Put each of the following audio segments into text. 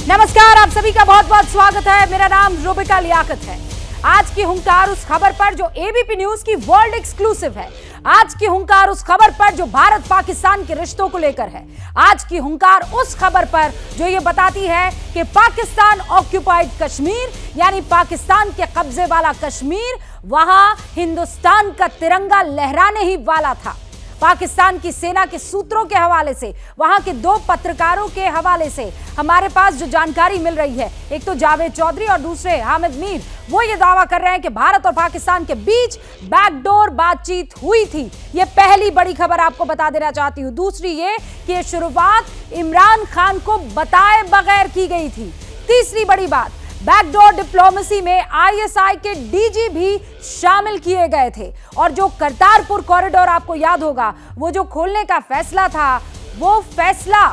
नमस्कार, आप सभी का बहुत बहुत स्वागत है। मेरा नाम रुबिका लियाकत है। आज की हुंकार उस खबर पर जो एबीपी न्यूज की वर्ल्ड एक्सक्लूसिव है। आज की हुंकार उस खबर पर जो भारत पाकिस्तान के रिश्तों को लेकर है। आज की हुंकार उस खबर पर जो ये बताती है कि पाकिस्तान ऑक्यूपाइड कश्मीर यानी पाकिस्तान के कब्जे वाला कश्मीर वहां हिंदुस्तान का तिरंगा लहराने ही वाला था। पाकिस्तान की सेना के सूत्रों के हवाले से, वहां के दो पत्रकारों के हवाले से हमारे पास जो जानकारी मिल रही है, एक तो जावेद चौधरी और दूसरे हामिद मीर, वो ये दावा कर रहे हैं कि भारत और पाकिस्तान के बीच बैकडोर बातचीत हुई थी। ये पहली बड़ी खबर आपको बता देना चाहती हूं। दूसरी ये कि ये शुरुआत इमरान खान को बताए बगैर की गई थी। तीसरी बड़ी बात, बैकडोर डिप्लोमेसी में आईएसआई के डीजी भी शामिल किए गए थे और जो करतारपुर कॉरिडोर आपको याद होगा, वो जो खोलने का फैसला था, वो फैसला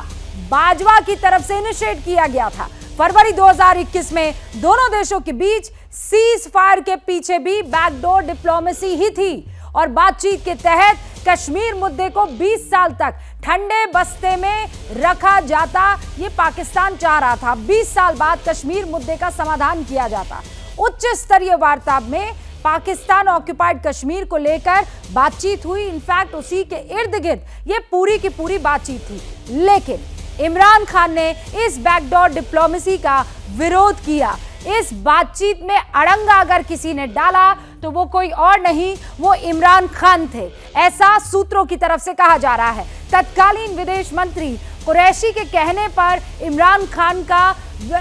बाजवा की तरफ से इनिशिएट किया गया था। फरवरी 2021 में दोनों देशों के बीच सीज फायर के पीछे भी बैकडोर डिप्लोमेसी ही थी और बातचीत के तहत कश्मीर मुद्दे को 20 साल तक ठंडे बस्ते में रखा जाता, ये पाकिस्तान चाह रहा था। 20 साल बाद कश्मीर मुद्दे का समाधान किया जाता। उच्च स्तरीय वार्ता में पाकिस्तान ऑक्यूपाइड कश्मीर को लेकर बातचीत हुई। इनफैक्ट उसी के इर्द गिर्द ये पूरी की पूरी बातचीत थी। लेकिन इमरान खान ने इस बैकडोर डिप्लोमेसी का विरोध किया। इस बातचीत में अड़ंगा अगर किसी ने डाला तो वो कोई और नहीं, वो इमरान खान थे, ऐसा सूत्रों की तरफ से कहा जा रहा है। तत्कालीन विदेश मंत्री कुरैशी के कहने पर इमरान खान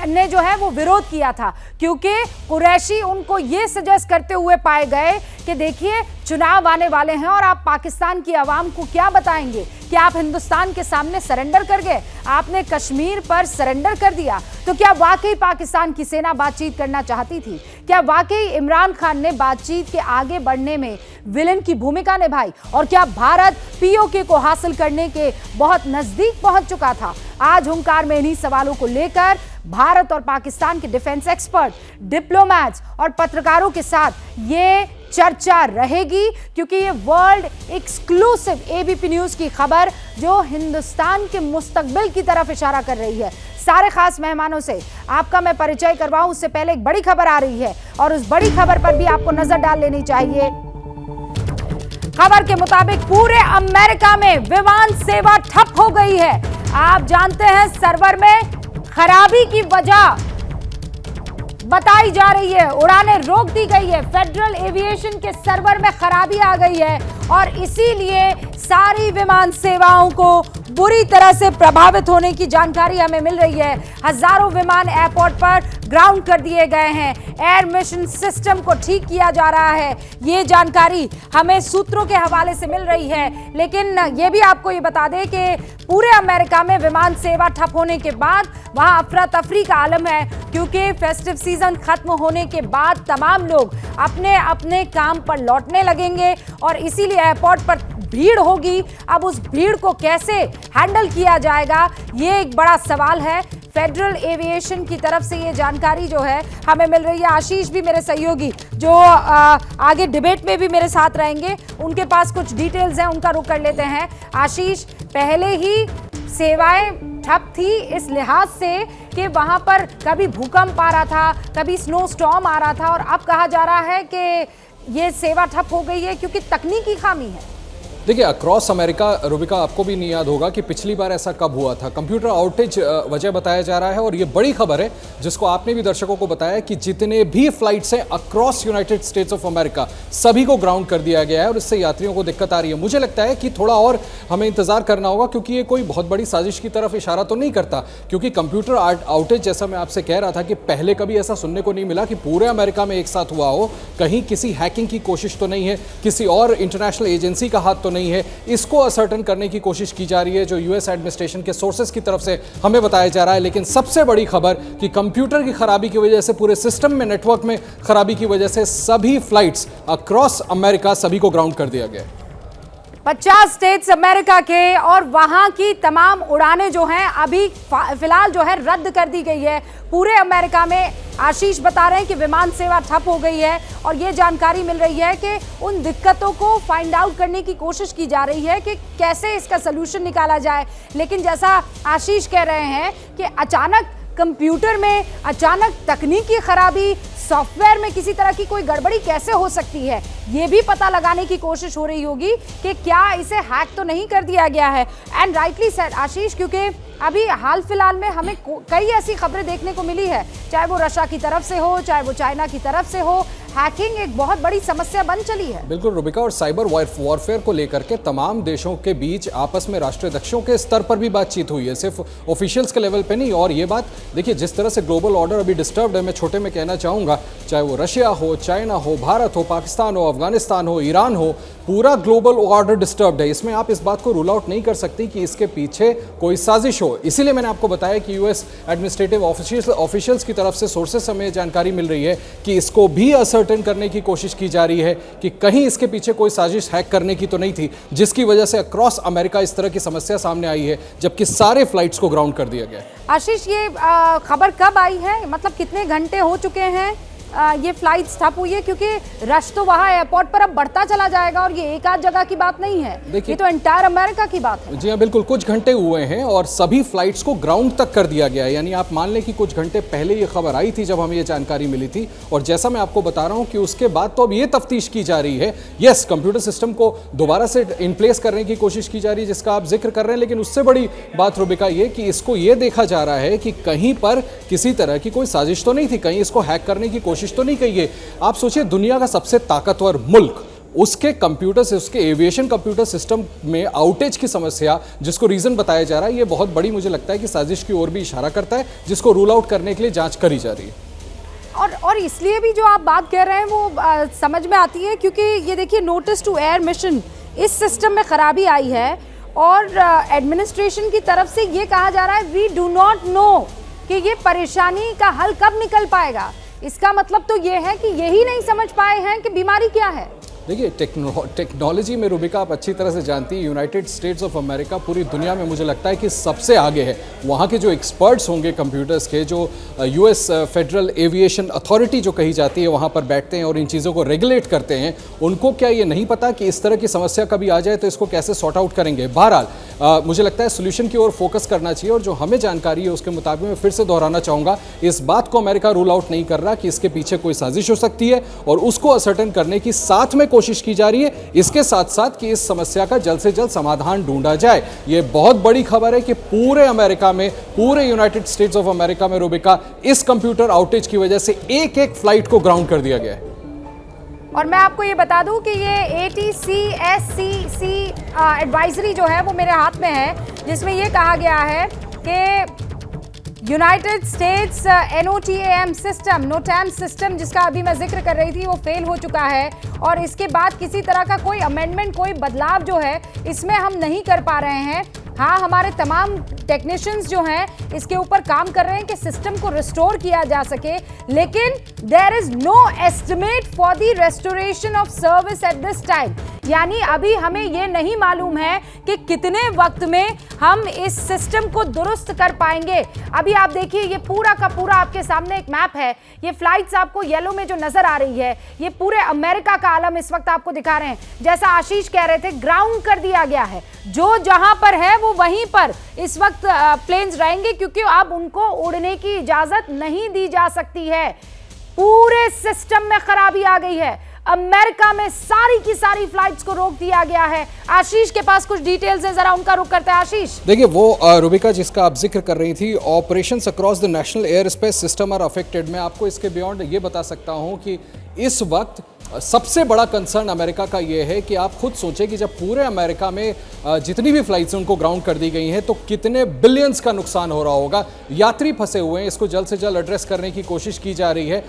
ने जो है वो विरोध किया था, क्योंकि कुरैशी उनको ये सजेस्ट करते हुए पाए गए कि देखिए चुनाव आने वाले हैं और आप पाकिस्तान की आवाम को क्या बताएंगे कि आप हिंदुस्तान के सामने सरेंडर कर गए, आपने कश्मीर पर सरेंडर कर दिया। तो क्या वाकई पाकिस्तान की सेना बातचीत करना चाहती थी? क्या वाकई इमरान खान ने बातचीत के आगे बढ़ने में विलेन की भूमिका निभाई? और क्या भारत पीओके को हासिल करने के बहुत नजदीक पहुंच चुका था? आज हुंकार में इन्हीं सवालों को लेकर भारत और पाकिस्तान के डिफेंस एक्सपर्ट, डिप्लोमैट्स और पत्रकारों के साथ ये चर्चा रहेगी, क्योंकि ये वर्ल्ड एक्सक्लूसिव एबीपी न्यूज की खबर जो हिंदुस्तान के मुस्तकबिल की तरफ इशारा कर रही है। सारे खास मेहमानों से आपका मैं परिचय करवाऊं उससे पहले एक बड़ी खबर आ रही है और उस बड़ी खबर पर भी आपको नजर डाल लेनी चाहिए। खबर के मुताबिक पूरे अमेरिका में विमान सेवा ठप हो गई है। आप जानते हैं सर्वर में खराबी की वजह बताई जा रही है, उड़ानें रोक दी गई है। फेडरल एविएशन के सर्वर में खराबी आ गई है और इसीलिए सारी विमान सेवाओं को बुरी तरह से प्रभावित होने की जानकारी हमें मिल रही है। हजारों विमान एयरपोर्ट पर ग्राउंड कर दिए गए हैं। एयर मिशन सिस्टम को ठीक किया जा रहा है। ये जानकारी हमें सूत्रों के हवाले से मिल रही है। लेकिन ये भी आपको ये बता दें कि पूरे अमेरिका में विमान सेवा ठप होने के बाद वहां अफरा तफरी का आलम है, क्योंकि फेस्टिव सीजन खत्म होने के बाद तमाम लोग अपने अपने काम पर लौटने लगेंगे और इसीलिए एयरपोर्ट पर भीड़ होगी। अब उस भीड़ को कैसे हैंडल किया जाएगा, ये एक बड़ा सवाल है। फेडरल एविएशन की तरफ से ये जानकारी जो है हमें मिल रही है। आशीष भी मेरे सहयोगी जो आगे डिबेट में भी मेरे साथ रहेंगे, उनके पास कुछ डिटेल्स हैं, उनका रुख कर लेते हैं। आशीष, पहले ही सेवाएं ठप थी इस लिहाज से कि वहां पर कभी भूकंप आ रहा था, कभी स्नो स्टॉर्म आ रहा था और अब कहा जा रहा है कि ये सेवा ठप हो गई है क्योंकि तकनीकी खामी है। देखिए, अक्रॉस अमेरिका, रुबिका, आपको भी नहीं याद होगा कि पिछली बार ऐसा कब हुआ था। कंप्यूटर आउटेज वजह बताया जा रहा है और ये बड़ी खबर है जिसको आपने भी दर्शकों को बताया कि जितने भी फ्लाइट्स हैं across United States of America सभी को ग्राउंड कर दिया गया है और इससे यात्रियों को दिक्कत आ रही है। मुझे लगता है कि थोड़ा और हमें इंतजार करना होगा, क्योंकि ये कोई बहुत बड़ी साजिश की तरफ इशारा तो नहीं करता, क्योंकि कंप्यूटर आउटेज, जैसा मैं आपसे कह रहा था कि पहले कभी ऐसा सुनने को नहीं मिला कि पूरे अमेरिका में एक साथ हुआ हो। कहीं किसी हैकिंग की कोशिश तो नहीं है, किसी और इंटरनेशनल एजेंसी का हाथ तो नहीं है। इसको असर्टन करने की कोशिश की जा रही है जो यूएस एडमिनिस्ट्रेशन के सोर्सेस की तरफ से हमें बताया जा रहा है। लेकिन सबसे बड़ी खबर कि कंप्यूटर की खराबी की वजह से, पूरे सिस्टम में, नेटवर्क में खराबी की वजह से सभी फ्लाइट्स अक्रॉस अमेरिका सभी को ग्राउंड कर दिया गया। 50 स्टेट्स अमेरिका के और वहां की तमाम उड़ानें जो हैं अभी फिलहाल जो है रद्द कर दी गई है पूरे अमेरिका में। आशीष बता रहे हैं कि विमान सेवा ठप हो गई है और ये जानकारी मिल रही है कि उन दिक्कतों को फाइंड आउट करने की कोशिश की जा रही है कि कैसे इसका सलूशन निकाला जाए। लेकिन जैसा आशीष कह रहे हैं कि अचानक कंप्यूटर में अचानक तकनीकी खराबी, सॉफ्टवेयर में किसी तरह की कोई गड़बड़ी कैसे हो सकती है, ये भी पता लगाने की कोशिश हो रही होगी कि क्या इसे हैक तो नहीं कर दिया गया है। एंड राइटली सेड आशीष, क्योंकि अभी हाल फिलहाल में हमें कई ऐसी खबरें देखने को मिली है, चाहे वो रशिया की तरफ से हो, चाहे वो चाइना की तरफ से हो, हैकिंग एक बहुत बड़ी समस्या बन चली है। बिल्कुल रुबिका, और साइबर वॉरफेयर को लेकर के तमाम देशों के बीच आपस में राष्ट्राध्यक्षों के स्तर पर भी बातचीत हुई है, सिर्फ ऑफिशियल्स के लेवल पे नहीं। और ये बात देखिए, जिस तरह से ग्लोबल ऑर्डर अभी डिस्टर्ब्ड है, मैं छोटे में कहना चाहूँगा, चाहे वो रशिया हो, चाइना हो, भारत हो, पाकिस्तान हो, अफगानिस्तान हो, ईरान हो, पूरा ग्लोबल ऑर्डर डिस्टर्ब्ड है। इसमें आप इस बात को रूल आउट नहीं कर सकती कि इसके पीछे कोई साजिश हो। इसीलिए मैंने आपको बताया कि यूएस एडमिनिस्ट्रेटिव ऑफिशियल्स की तरफ से सोर्सेस हमें जानकारी मिल रही है कि इसको भी असर्टेन करने की कोशिश की जा रही है कि कहीं इसके पीछे कोई साजिश हैक करने की तो नहीं थी, जिसकी वजह से अक्रॉस अमेरिका इस तरह की समस्या सामने आई है, जबकि सारे फ्लाइट्स को ग्राउंड कर दिया गया। आशीष, ये खबर कब आई है, मतलब कितने घंटे हो चुके हैं ये फ्लाइट्स ठप हुई है? क्योंकि रश तो वहाँ एयरपोर्ट पर अब बढ़ता चला जाएगा और ये एक आध जगह की बात नहीं है, ये तो एंटायर अमेरिका की बात है। जी हाँ, बिल्कुल, कुछ घंटे हुए हैं और सभी फ्लाइट्स को ग्राउंड तक कर दिया गया है। यानी आप मान लें कि कुछ घंटे पहले ये खबर आई थी जब हमें ये जानकारी मिली थी, और जैसा मैं आपको बता रहा हूँ कि उसके बाद तो अब ये तफ्तीश की जा रही है। यस, कंप्यूटर सिस्टम को दोबारा से इन प्लेस करने की कोशिश की जा रही है, जिसका आप जिक्र कर रहे हैं, लेकिन उससे बड़ी बात रुबिका ये कि इसको ये देखा जा रहा है कि कहीं पर किसी तरह की कोई साजिश तो नहीं थी, कहीं इसको हैक करने की कोशिश तो नहीं की है। आप सोचिए, दुनिया का सबसे ताकतवर मुल्क, उसके कंप्यूटर से, उसके एविएशन कंप्यूटर सिस्टम में आउटेज की समस्या, जिसको रीजन बताया जा रहा है, ये बहुत बड़ी मुझे लगता है कि साजिश की ओर भी इशारा करता है, जिसको रूल आउट करने के लिए जांच करी जा रही है। और इसलिए भी जो आप बात कह रहे हैं वो समझ में आती है, क्योंकि ये देखिए, नोटिस टू एयर मिशन, इस सिस्टम में खराबी आई है और एडमिनिस्ट्रेशन की तरफ से ये कहा जा रहा है, वी डू नॉट नो कि ये परेशानी का हल कब निकल पाएगा। इसका मतलब तो ये है कि यही नहीं समझ पाए हैं कि बीमारी क्या है। देखिए, टेक्नोलॉजी में रुबिका आप अच्छी तरह से जानती है, यूनाइटेड स्टेट्स ऑफ अमेरिका पूरी दुनिया में मुझे लगता है कि सबसे आगे है। वहाँ के जो एक्सपर्ट्स होंगे कंप्यूटर्स के, जो यूएस फेडरल एविएशन अथॉरिटी जो कही जाती है, वहाँ पर बैठते हैं और इन चीज़ों को रेगुलेट करते हैं, उनको क्या ये नहीं पता कि इस तरह की समस्या कभी आ जाए तो इसको कैसे सॉर्ट आउट करेंगे। बहरहाल मुझे लगता है सोल्यूशन की ओर फोकस करना चाहिए, और जो हमें जानकारी है उसके मुताबिक मैं फिर से दोहराना चाहूँगा, इस बात को अमेरिका रूल आउट नहीं कर रहा कि इसके पीछे कोई साजिश हो सकती है, और उसको असर्टेन करने की साथ में कोशिश की जा रही है, इसके साथ साथ कि इस समस्या का जल्द से जल्द समाधान ढूंढा जाए। यह बहुत बड़ी खबर है कि पूरे अमेरिका में, पूरे यूनाइटेड स्टेट्स ऑफ अमेरिका में रुबिका, इस कंप्यूटर आउटेज की वजह से एक एक फ्लाइट को ग्राउंड कर दिया गया है। और मैं आपको ये बता दूं कि ये ATCSCC एडवाइजरी जो है वो मेरे हाथ में है, जिसमें ये कहा गया है कि यूनाइटेड स्टेट्स NOTAM सिस्टम, जिसका अभी मैं जिक्र कर रही थी, वो फेल हो चुका है, और इसके बाद किसी तरह का कोई अमेंडमेंट, कोई बदलाव जो है इसमें हम नहीं कर पा रहे हैं। हाँ, हमारे तमाम टेक्नीशियंस जो हैं इसके ऊपर काम कर रहे हैं कि सिस्टम को रिस्टोर किया जा सके, लेकिन there is no estimate for the restoration of service at this time. यानी अभी हमें ये नहीं मालूम है कि कितने वक्त में हम इस सिस्टम को दुरुस्त कर पाएंगे। अभी आप देखिए, ये पूरा का पूरा आपके सामने एक मैप है, ये फ्लाइट्स आपको येलो में जो नजर आ रही है, ये पूरे अमेरिका का आलम इस वक्त आपको दिखा रहे हैं। जैसा आशीष कह रहे थे, ग्राउंड कर दिया गया है, जो जहां पर है वो वहीं पर इस वक्त प्लेन्स रहेंगे, क्योंकि अब उनको उड़ने की इजाजत नहीं दी जा सकती है। पूरे सिस्टम में खराबी आ गई है, अमेरिका में सारी की सारी फ्लाइट्स को रोक दिया गया है। आशीष के पास कुछ डिटेल्स हैं, जरा उनका रुख करते हैं। आशीष, देखिए, वो रुबिका जिसका आप जिक्र कर रही थी, operations across the national air space system are affected. मैं आपको इसके बियॉन्ड ये बता सकता हूं कि इस वक्त सबसे बड़ा कंसर्न अमेरिका का ये है कि आप खुद सोचें कि जब पूरे अमेरिका में जितनी भी फ्लाइट्स उनको ग्राउंड कर दी गई हैं, तो कितने बिलियंस का नुकसान हो रहा होगा। यात्री फंसे हुए हैं, इसको जल्द से जल्द एड्रेस करने की कोशिश की जा रही है,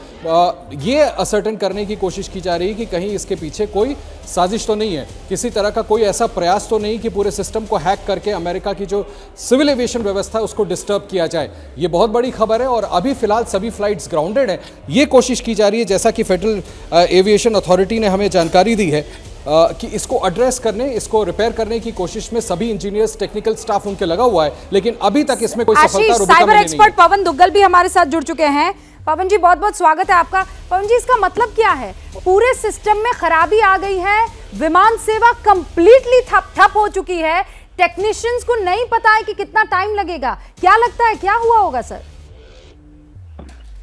ये असर्टेन करने की कोशिश की जा रही है कि कहीं इसके पीछे कोई साजिश तो नहीं है, किसी तरह का कोई ऐसा प्रयास तो नहीं कि पूरे सिस्टम को हैक करके अमेरिका की जो सिविल एविएशन व्यवस्था है उसको डिस्टर्ब किया जाए। ये बहुत बड़ी खबर है, और अभी फिलहाल सभी फ्लाइट्स ग्राउंडेड हैं। ये कोशिश की जा रही है, जैसा कि फेडरल एविएशन अथॉरिटी ने हमें जानकारी दी है, कि इसको एड्रेस करने, इसको रिपेयर करने की कोशिश में सभी इंजीनियर्स, टेक्निकल स्टाफ उनके लगा हुआ है, लेकिन अभी तक इसमें कोई सफलता साइबर एक्सपर्ट पवन दुग्गल भी हमारे साथ जुड़ चुके हैं। पवन जी, बहुत बहुत स्वागत है आपका। पवन जी, इसका मतलब क्या है? पूरे सिस्टम में खराबी आ गई है, विमान सेवा कंप्लीटली ठप हो चुकी है, टेक्नीशियंस को नहीं पता है कि कितना टाइम लगेगा। क्या लगता है क्या हुआ होगा सर?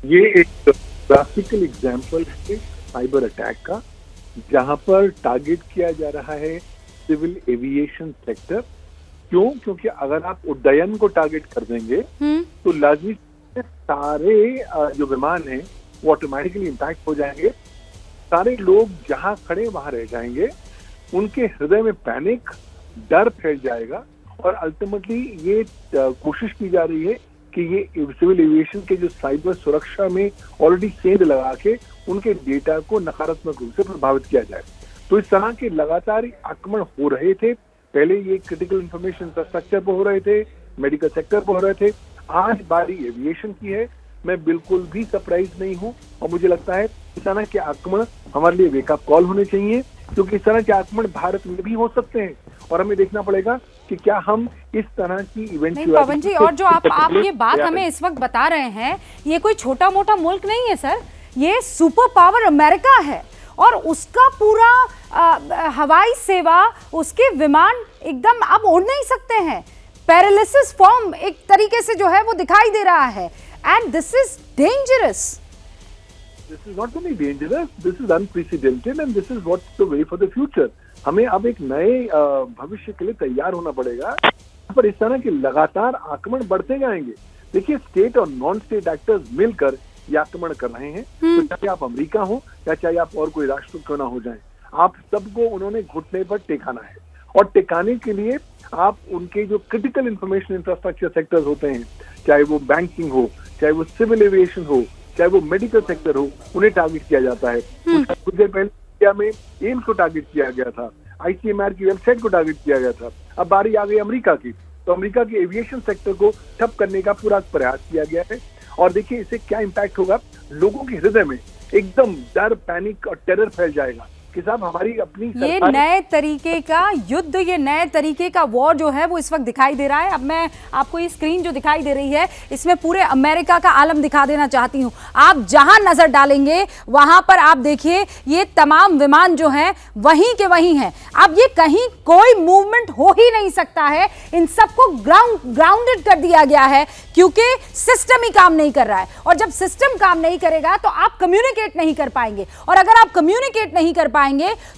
ये एक क्लासिकल एग्जाम्पल है साइबर अटैक का, जहां पर टारगेट किया जा रहा है सिविल एविएशन सेक्टर। क्यों? क्योंकि अगर आप उड्डयन को टारगेट कर देंगे तो लाजमी सारे जो विमान हैं वो ऑटोमेटिकली इम्पैक्ट हो जाएंगे। सारे लोग जहां खड़े वहां रह जाएंगे, उनके हृदय में पैनिक, डर फैल जाएगा और अल्टीमेटली ये कोशिश की जा रही है कि ये सिविल एविएशन के जो साइबर सुरक्षा में ऑलरेडी सेंध लगा के उनके डेटा को नकारात्मक रूप से प्रभावित किया जाए। तो इस तरह के लगातार आक्रमण हो रहे थे। पहले ये क्रिटिकल इंफॉर्मेशन इंफ्रास्ट्रक्चर पर हो रहे थे, मेडिकल सेक्टर पर हो रहे थे, आज बारी एविएशन की है। मैं बिल्कुल भी सरप्राइज नहीं हूं और मुझे लगता है इस तरह के आक्रमण हमारे लिए वेकअप कॉल होने चाहिए, क्योंकि इस तरह के आक्रमण भारत में भी हो सकते हैं और हमें देखना पड़ेगा कि क्या हम इस तरह की इवेंट। नहीं पवन जी, और जो आप ये बात हमें इस वक्त बता रहे हैं, ये कोई छोटा मोटा मुल्क नहीं है सर, ये सुपर पावर अमेरिका है और उसका पूरा हवाई सेवा, उसके विमान एकदम अब उड़ नहीं सकते हैं। पैरालिसिस फॉर्म एक तरीके से जो है वो दिखाई दे रहा है, and this is dangerous. This is not only dangerous, this is unprecedented and this is what's the way for the future. हमें अब एक नए भविष्य के लिए तैयार होना पड़ेगा, पर इस तरह के लगातार आक्रमण बढ़ते जाएंगे। देखिए, स्टेट और नॉन स्टेट एक्टर्स मिलकर ये आक्रमण कर रहे हैं, तो चाहे आप अमेरिका हो या चाहे आप और कोई राष्ट्र क्यों ना हो जाए, आप सबको उन्होंने घुटने पर टेकाना है। और टेकाने के लिए आप उनके जो क्रिटिकल इंफॉर्मेशन इंफ्रास्ट्रक्चर सेक्टर्स होते हैं, चाहे वो बैंकिंग हो, चाहे वो सिविल एविएशन हो, चाहे वो मेडिकल सेक्टर हो, उन्हें टारगेट किया जाता है। कुछ देर पहले इंडिया में एम्स को टारगेट किया गया था, ICMR की वेबसाइट को टारगेट किया गया था। अब बारी आ गई अमेरिका की, तो अमेरिका के एविएशन सेक्टर को ठप करने का पूरा प्रयास किया गया है। और देखिए इससे क्या इम्पैक्ट होगा, लोगों के हृदय में एकदम डर, पैनिक और टेरर फैल जाएगा कि साहब हमारी अपनी ये नए तरीके का युद्ध, ये नए तरीके का वॉर जो है वो इस वक्त दिखाई दे रहा है। अब मैं आपको ये स्क्रीन जो दिखाई दे रही है, इसमें पूरे अमेरिका का आलम दिखा देना चाहती हूँ। आप जहां नजर डालेंगे वहां पर आप देखिए ये तमाम विमान जो हैं वहीं के वहीं हैं। अब ये कहीं कोई मूवमेंट हो ही नहीं सकता है, इन सबको ग्राउंडेड कर दिया गया है, क्योंकि सिस्टम ही काम नहीं कर रहा है। और जब सिस्टम काम नहीं करेगा तो आप कम्युनिकेट नहीं कर पाएंगे, और अगर आप कम्युनिकेट नहीं कर पाएंगे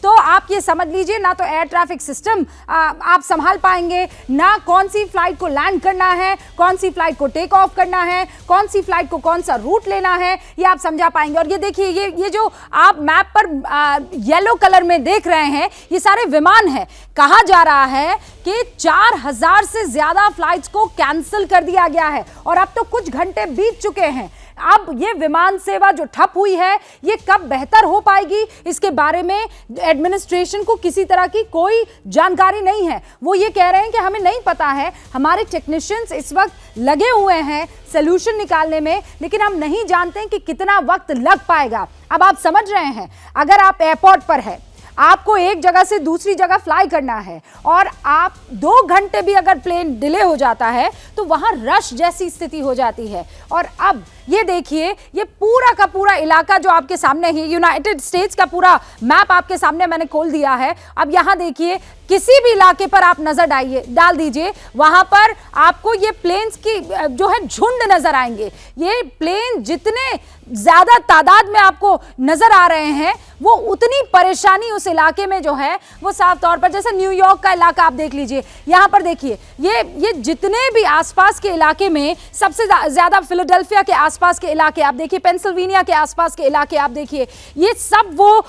तो आप ये समझ लीजिए ना तो एयर ट्रैफिक सिस्टम आप संभाल पाएंगे, ना कौन सी फ्लाइट को लैंड करना है, कौन सी फ्लाइट को टेक ऑफ करना है, कौन सी फ्लाइट को कौन सा रूट लेना है, ये आप समझा पाएंगे। और ये देखिए, ये जो आप मैप पर येलो कलर में देख रहे हैं, ये सारे विमान हैं। कहा जा रहा है कि 4000 से ज्यादा फ्लाइट्स को कैंसिल कर दिया गया है और अब तो कुछ घंटे बीत चुके हैं। अब ये विमान सेवा जो ठप हुई है, ये कब बेहतर हो पाएगी, इसके बारे में एडमिनिस्ट्रेशन को किसी तरह की कोई जानकारी नहीं है। वो ये कह रहे हैं कि हमें नहीं पता है, हमारे टेक्नीशियंस इस वक्त लगे हुए हैं सॉल्यूशन निकालने में, लेकिन हम नहीं जानते हैं कि कितना वक्त लग पाएगा। अब आप समझ रहे हैं, अगर आप एयरपोर्ट पर है, आपको एक जगह से दूसरी जगह फ्लाई करना है और आप 2 घंटे भी अगर प्लेन डिले हो जाता है तो वहां रश जैसी स्थिति हो जाती है। और अब ये देखिए, ये पूरा का पूरा इलाका जो आपके सामने है, यूनाइटेड स्टेट्स का पूरा मैप आपके सामने मैंने खोल दिया है। अब यहां देखिए, किसी भी इलाके पर आप नजर डाल दीजिए, वहां पर आपको ये प्लेन्स की जो है झुंड नजर आएंगे। ये प्लेन जितने ज्यादा तादाद में आपको नजर आ रहे हैं, वो उतनी परेशानी उस इलाके में जो है वो साफ तौर पर, जैसे न्यूयॉर्क का इलाका आप देख लीजिए, यहां पर देखिए ये जितने भी आसपास के इलाके में, सबसे ज्यादा फिलाडेल्फिया के आसपास के इलाके आप देखिए, पेंसिल्वेनिया के आसपास के इलाके आप देखिए, ये सब वो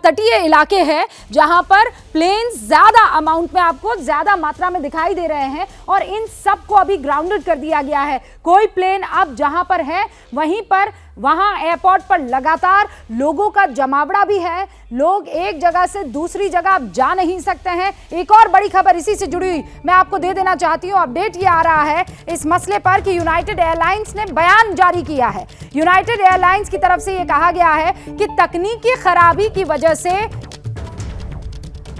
तटीय इलाके हैं जहां पर प्लेन्स ज्यादा अमाउंट में आपको ज्यादा मात्रा में दिखाई दे रहे हैं और इन सब को अभी ग्राउंडेड कर दिया गया है। कोई प्लेन अब जहां पर है वहीं पर, वहां एयरपोर्ट पर लगातार लोगों का जमावड़ा भी है, लोग एक जगह से दूसरी जगह अब जा नहीं सकते हैं। एक और बड़ी खबर इसी से जुड़ी हुई मैं आपको दे देना चाहती हूं। अपडेट ये आ रहा है इस मसले पर कि यूनाइटेड एयरलाइंस ने बयान जारी किया है। यूनाइटेड एयरलाइंस की तरफ से यह कहा गया है कि तकनीकी खराबी की वजह से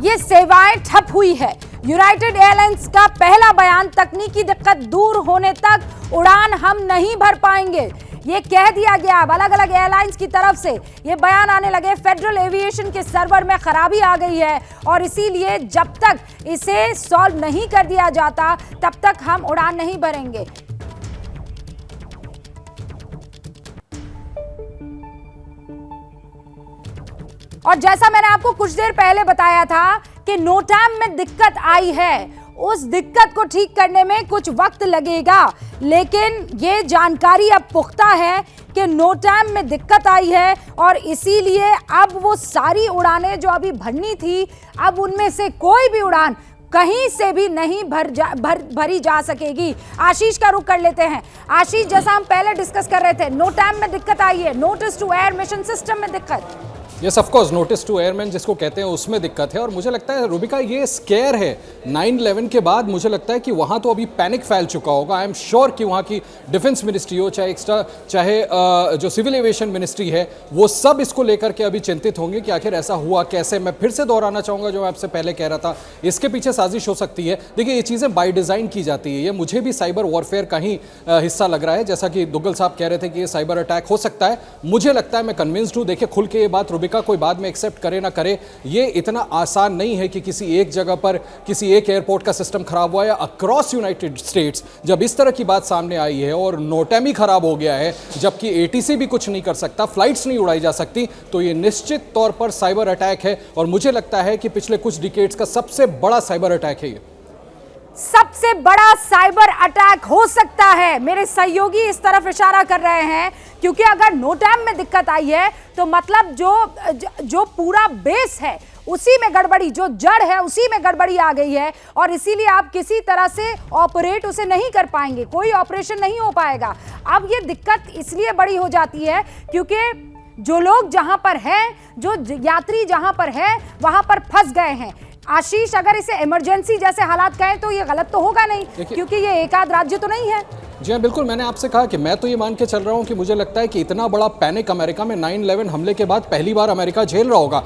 ये सेवाएं ठप हुई है। यूनाइटेड एयरलाइंस का पहला बयान, तकनीकी दिक्कत दूर होने तक उड़ान हम नहीं भर पाएंगे, ये कह दिया गया। अलग अलग एयरलाइंस की तरफ से ये बयान आने लगे, फेडरल एविएशन के सर्वर में खराबी आ गई है और इसीलिए जब तक इसे सॉल्व नहीं कर दिया जाता तब तक हम उड़ान नहीं भरेंगे। और जैसा मैंने आपको कुछ देर पहले बताया था कि नोटैम में दिक्कत आई है, उस दिक्कत को ठीक करने में कुछ वक्त लगेगा, लेकिन ये जानकारी अब पुख्ता है कि नोटैम में दिक्कत आई है और इसीलिए अब वो सारी उड़ानें जो अभी भरनी थी, अब उनमें से कोई भी उड़ान कहीं से भी नहीं भरी जा सकेगी। आशीष का रुख कर लेते हैं। आशीष, जैसा हम पहले डिस्कस कर रहे थे, नोटैम में दिक्कत आई है, notice to air mission system में दिक्कत। Yes of course, notice to airmen जिसको कहते हैं उसमें दिक्कत है। और मुझे लगता है रूबिका ये स्केयर है 9/11 के बाद, मुझे लगता है कि वहाँ तो अभी पैनिक फैल चुका होगा। आई एम श्योर कि वहाँ की डिफेंस मिनिस्ट्री हो, चाहे जो सिविल एविएशन मिनिस्ट्री है, वो सब इसको लेकर के अभी चिंतित होंगे कि आखिर ऐसा हुआ कैसे। मैं फिर से दोहराना चाहूँगा जो मैं आपसे पहले कह रहा था, इसके पीछे साजिश हो सकती है। देखिए ये चीज़ें बाय डिज़ाइन की जाती है, ये मुझे भी साइबर वॉरफेयर का ही हिस्सा लग रहा है। जैसा कि दुग्गल साहब कह रहे थे कि ये साइबर अटैक हो सकता है, मुझे लगता है, मैं कन्विंस्ड हूँ। देखिए खुल के ये बात रूबिका कोई बाद में करे ना करे, ये इतना आसान नहीं है कि किसी एक जगह पर किसी एक एयरपोर्ट का सिस्टम खराब हुआ है। अक्रॉस यूनाइटेड स्टेट्स जब इस तरह की बात सामने आई है और नोटैम ही खराब हो गया है, जबकि एटीसी भी कुछ नहीं कर सकता, फ्लाइट्स नहीं उड़ाई जा सकती, तो ये निश्चित तौर पर साइबर अटैक है। और मुझे लगता है कि पिछले कुछ डिकेड्स का सबसे बड़ा साइबर अटैक है ये। सबसे बड़ा साइबर अटैक हो सकता है, मेरे सहयोगी इस तरफ इशारा कर रहे हैं, क्योंकि अगर नोटैम में दिक्कत आई है तो मतलब जो पूरा बेस है उसी में गड़बड़ी, जो जड़ है उसी में गड़बड़ी आ गई है और इसीलिए आप किसी तरह से ऑपरेट उसे नहीं कर पाएंगे, कोई ऑपरेशन नहीं हो पाएगा। अब ये दिक्कत इसलिए बड़ी हो जाती है क्योंकि जो लोग जहां पर हैं, जो यात्री जहां पर है, वहां पर फंस गए हैं। आशीष, अगर इसे इमरजेंसी जैसे हालात कहें तो ये गलत तो होगा नहीं, क्योंकि ये एक आध राज्य तो नहीं है। जी हाँ, बिल्कुल। मैंने आपसे कहा कि मैं तो ये मान के चल रहा हूँ कि मुझे लगता है कि इतना बड़ा पैनिक अमेरिका में 9/11 हमले के बाद पहली बार अमेरिका झेल रहा होगा।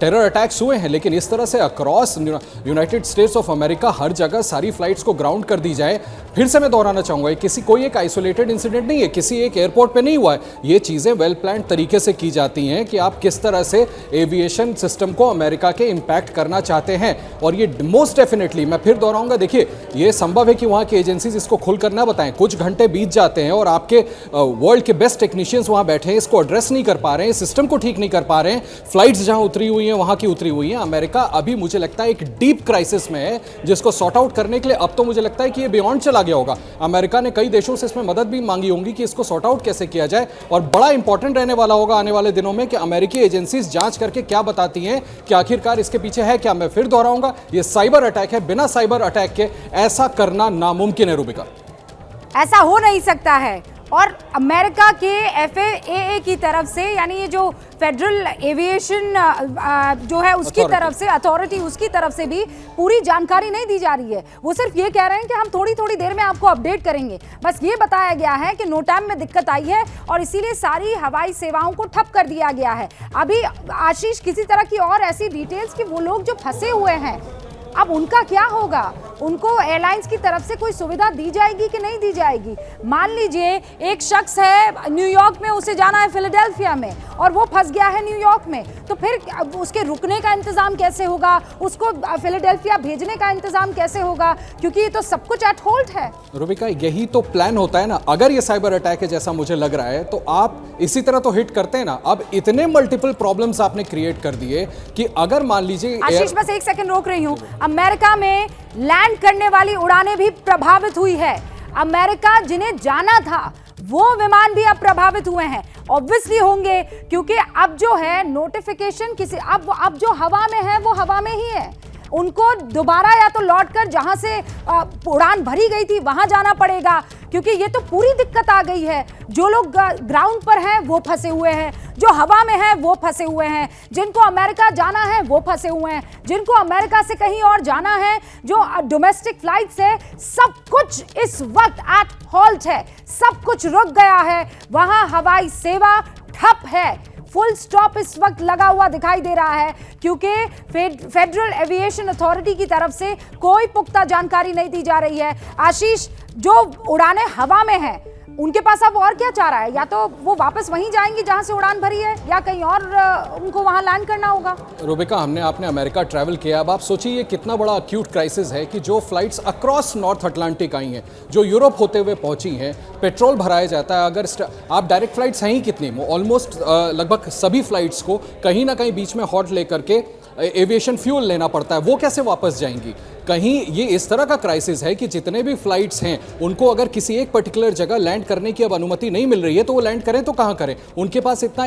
टेरर अटैक्स हुए हैं, लेकिन इस तरह से across United States of America हर जगह सारी फ्लाइट्स को ग्राउंड कर दी जाए। फिर से मैं दोहराना चाहूँगा, कोई एक आइसोलेटेड इंसिडेंट नहीं है, किसी एक एयरपोर्ट पे नहीं हुआ है। ये चीज़ें वेल प्लान तरीके से की जाती हैं कि आप किस तरह से एविएशन सिस्टम को अमेरिका के इम्पैक्ट करना चाहते हैं। और ये मोस्ट डेफिनेटली, मैं फिर दोहराऊंगा, देखिए ये संभव है कि वहाँ की एजेंसीज इसको खुलकर ना बताएं। कुछ घंटे बीत जाते हैं और आपके वर्ल्ड के बेस्ट टेक्नीशियंस वहाँ बैठे हैं, इसको एड्रेस नहीं कर पा रहे हैं, सिस्टम को ठीक नहीं कर पा रहे हैं। फ्लाइट्स जहाँ उतरी हुई हैं वहाँ की उतरी हुई हैं। अमेरिका अभी मुझे लगता है एक डीप क्राइसिस में है, जिसको सॉर्ट आउट करने के लिए अब तो मुझे लगता है कि ये बियॉन्ड चला गया होगा। अमेरिका ने कई देशों से इसमें मदद भी मांगी होंगी कि इसको सॉर्ट आउट कैसे किया जाए। और बड़ा इंपॉर्टेंट रहने वाला होगा आने वाले दिनों में कि अमेरिकी एजेंसीज जांच करके क्या बताती हैं कि आखिरकार इसके पीछे है क्या। मैं फिर दोहराऊंगा, ये साइबर अटैक है, बिना साइबर अटैक के ऐसा करना नामुमकिन है रूबिका। ऐसा हो नहीं सकता है। और अमेरिका के FAA की तरफ से, यानी ये जो फेडरल एविएशन जो है उसकी तरफ से, अथॉरिटी उसकी तरफ से भी पूरी जानकारी नहीं दी जा रही है। वो सिर्फ ये कह रहे हैं कि हम थोड़ी थोड़ी देर में आपको अपडेट करेंगे। बस ये बताया गया है कि नोटैम में दिक्कत आई है और इसीलिए सारी हवाई सेवाओं को ठप कर दिया गया है। अभी आशीष, किसी तरह की और ऐसी डिटेल्स कि वो लोग जो फंसे हुए हैं अब उनका क्या होगा, उनको एयरलाइंस की तरफ से कोई सुविधा दी जाएगी कि नहीं दी जाएगी। मान लीजिए एक शख्स है न्यूयॉर्क में, उसे जाना है फिलाडेल्फिया में और वो फंस गया है न्यूयॉर्क में, तो फिर उसके रुकने का इंतजाम कैसे होगा, उसको फिलाडेल्फिया भेजने का इंतजाम कैसे होगा, क्योंकि ये तो सब कुछ एट होल्ड है। रूबिका, यही तो प्लान होता है ना। अगर ये साइबर अटैक है जैसा मुझे लग रहा है, तो आप इसी तरह तो हिट करते हैं ना। अब इतने मल्टीपल प्रॉब्लम्स आपने क्रिएट कर दिए कि अगर मान लीजिए, आशीष बस एक सेकंड रोक रही हूं, अमेरिका में लैंड करने वाली उड़ानें भी प्रभावित हुई है। अमेरिका जिन्हें जाना था वो विमान भी अब प्रभावित हुए हैं, ऑब्वियसली होंगे, क्योंकि अब जो है नोटिफिकेशन किसी अब जो हवा में है वो हवा में ही है। उनको दोबारा या तो लौटकर जहां से उड़ान भरी गई थी वहां जाना पड़ेगा, क्योंकि ये तो पूरी दिक्कत आ गई है। जो लोग ग्राउंड पर हैं वो फंसे हुए हैं, जो हवा में हैं वो फंसे हुए हैं, जिनको अमेरिका जाना है वो फंसे हुए हैं, जिनको अमेरिका से कहीं और जाना है, जो डोमेस्टिक फ्लाइट्स है, सब कुछ इस वक्त एट हॉल्ट है, सब कुछ रुक गया है। वहां हवाई सेवा ठप है, फुल स्टॉप इस वक्त लगा हुआ दिखाई दे रहा है, क्योंकि फेडरल एविएशन अथॉरिटी की तरफ से कोई पुख्ता जानकारी नहीं दी जा रही है। आशीष, जो उड़ानें हवा में हैं, उनके पास अब और क्या चाह रहा है? या तो वो वापस वहीं जाएंगे जहां से उड़ान भरी है, या कहीं और उनको वहां लैंड करना होगा। रुबिका, आपने अमेरिका ट्रैवल किया, अब आप सोचिए ये कितना बड़ा अक्यूट क्राइसिस है कि जो फ्लाइट्स अक्रॉस नॉर्थ अटलांटिक आई हैं, जो यूरोप होते हुए पहुंची हैं, पेट्रोल भराया जाता है, अगर आप डायरेक्ट फ्लाइट्स हैं ही कितनी, ऑलमोस्ट लगभग सभी फ्लाइट्स को कहीं ना कहीं बीच में हॉल्ट लेकर के एविएशन फ्यूल लेना पड़ता है, वो कैसे वापस जाएंगी? कहीं ये इस तरह का क्राइसिस है कि जितने भी फ्लाइट्स हैं उनको अगर किसी एक पर्टिकुलर जगह लैंड करने की अब अनुमति नहीं मिल रही है तो वो लैंड करें तो कहाँ करें? उनके पास इतना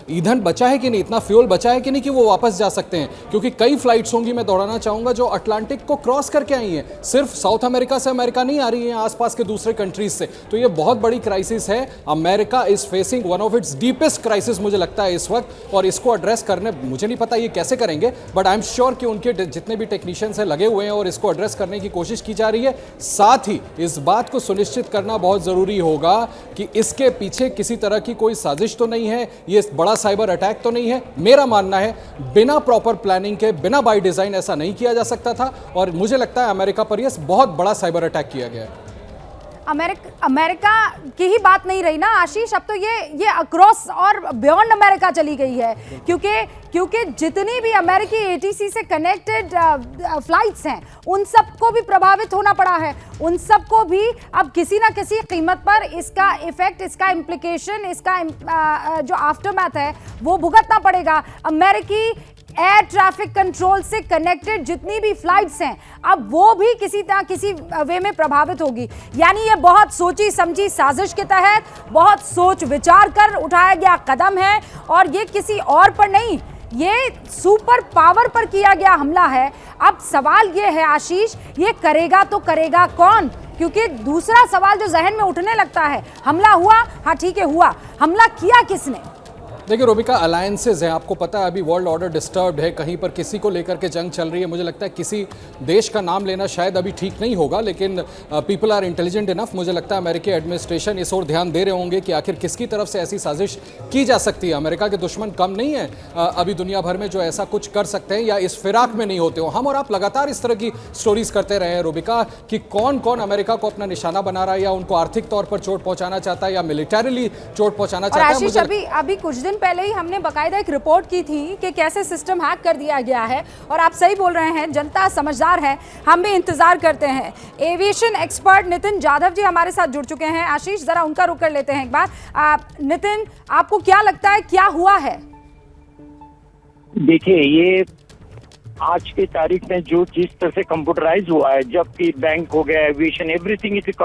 ईंधन बचा है कि नहीं, इतना फ्यूल बचा है कि नहीं कि वो वापस जा सकते हैं? क्योंकि कई फ्लाइट्स होंगी, मैं दोहराना चाहूँगा, जो अटलांटिक को क्रॉस करके आई हैं, सिर्फ साउथ अमेरिका से अमेरिका नहीं आ रही है, आसपास के दूसरे कंट्रीज से। तो ये बहुत बड़ी क्राइसिस है। America is facing one of its deepest crisis मुझे लगता है इस वक्त, और इसको एड्रेस करने मुझे नहीं पता ये कैसे करेंगे, बट आई एम श्योर कि उनके जितने भी टेक्नीशियंस हैं लगे हुए हैं और इसको एड्रेस करने की कोशिश की जा रही है। साथ ही इस बात को सुनिश्चित करना बहुत जरूरी होगा कि इसके पीछे किसी तरह की कोई साजिश तो नहीं है, ये बड़ा साइबर अटैक तो नहीं है। मेरा मानना है बिना प्रॉपर प्लानिंग के, बिना बाय डिजाइन ऐसा नहीं किया जा सकता था, और मुझे लगता है अमेरिका पर यह बहुत बड़ा साइबर अटैक किया गया है। अमेरिका की ही बात नहीं रही ना आशीष, अब तो ये अक्रॉस और बियॉन्ड अमेरिका चली गई है, क्योंकि जितनी भी अमेरिकी एटीसी से कनेक्टेड फ्लाइट्स हैं उन सबको भी प्रभावित होना पड़ा है। उन सबको भी अब किसी ना किसी कीमत पर इसका इफेक्ट, इसका इम्प्लीकेशन, इसका जो आफ्टरमैथ है वो भुगतना पड़ेगा। अमेरिकी एयर ट्रैफिक कंट्रोल से कनेक्टेड जितनी भी फ्लाइट्स हैं अब वो भी किसी ना किसी वे में प्रभावित होगी। यानी ये बहुत सोची समझी साजिश के तहत, बहुत सोच विचार कर उठाया गया कदम है, और ये किसी और पर नहीं, ये सुपर पावर पर किया गया हमला है। अब सवाल ये है आशीष, ये करेगा तो करेगा कौन? क्योंकि दूसरा सवाल जो जहन में उठने लगता है, हमला हुआ, हाँ ठीक है हुआ, हमला किया किसने? देखिए रुबिका, अलायंसेज हैं, आपको पता है अभी वर्ल्ड ऑर्डर डिस्टर्ब्ड है, कहीं पर किसी को लेकर के जंग चल रही है। मुझे लगता है किसी देश का नाम लेना शायद अभी ठीक नहीं होगा, लेकिन पीपल आर इंटेलिजेंट इनफ। मुझे लगता है अमेरिकी एडमिनिस्ट्रेशन इस ओर ध्यान दे रहे होंगे कि आखिर किसकी तरफ से ऐसी साजिश की जा सकती है। अमेरिका के दुश्मन कम नहीं है अभी दुनिया भर में जो ऐसा कुछ कर सकते हैं या इस फिराक में नहीं होते हो। हम और आप लगातार इस तरह की स्टोरीज करते रहे हैं रुबिका कि कौन कौन अमेरिका को अपना निशाना बना रहा है, या उनको आर्थिक तौर पर चोट पहुंचाना चाहता है, या मिलिटरीली चोट पहुंचाना चाहता है। अभी कुछ दिन पहले ही हमने बाकायदा एक रिपोर्ट की थी कि कैसे सिस्टम हैक कर दिया गया है, और आप सही बोल रहे हैं, जनता समझदार है, हम भी इंतजार करते हैं। एविएशन एक्सपर्ट नितिन जाधव जी हमारे साथ जुड़ चुके हैं। आशीष, जरा उनका रुख कर लेते हैं एक बार। नितिन, आपको क्या लगता है क्या हुआ है? देखिए, ये आज की तारीख में जो जिस तरह से कंप्यूटराइज हुआ है, जबकि बैंक हो गया, एविएशन, एवरीथिंग इज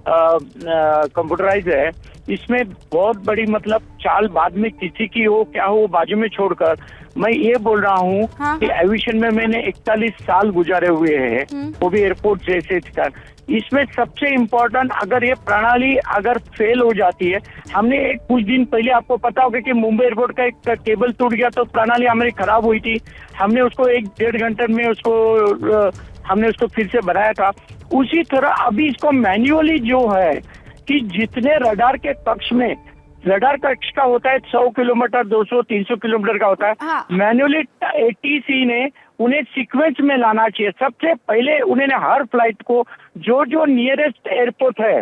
कंप्यूटराइज है, इसमें बहुत बड़ी मतलब चाल बाद में किसी की हो क्या हो बाजू में छोड़कर मैं ये बोल रहा हूँ कि एविएशन में मैंने 41 साल गुजारे हुए हैं, वो भी एयरपोर्ट जैसे कर। इसमें सबसे इम्पोर्टेंट, अगर ये प्रणाली अगर फेल हो जाती है, हमने एक कुछ दिन पहले आपको पता होगा कि मुंबई एयरपोर्ट का एक केबल टूट गया तो प्रणाली हमारी खराब हुई थी, हमने उसको 1-1.5 घंटे में हमने उसको फिर से बनाया था। उसी तरह अभी इसको मैन्युअली जो है कि जितने रडार के कक्ष में, रडार कक्ष का होता है 100 किलोमीटर, 200-300 किलोमीटर का होता है, मैन्युअली एटीसी ने उन्हें सीक्वेंस में लाना चाहिए। सबसे पहले उन्होंने हर फ्लाइट को जो जो नियरेस्ट एयरपोर्ट है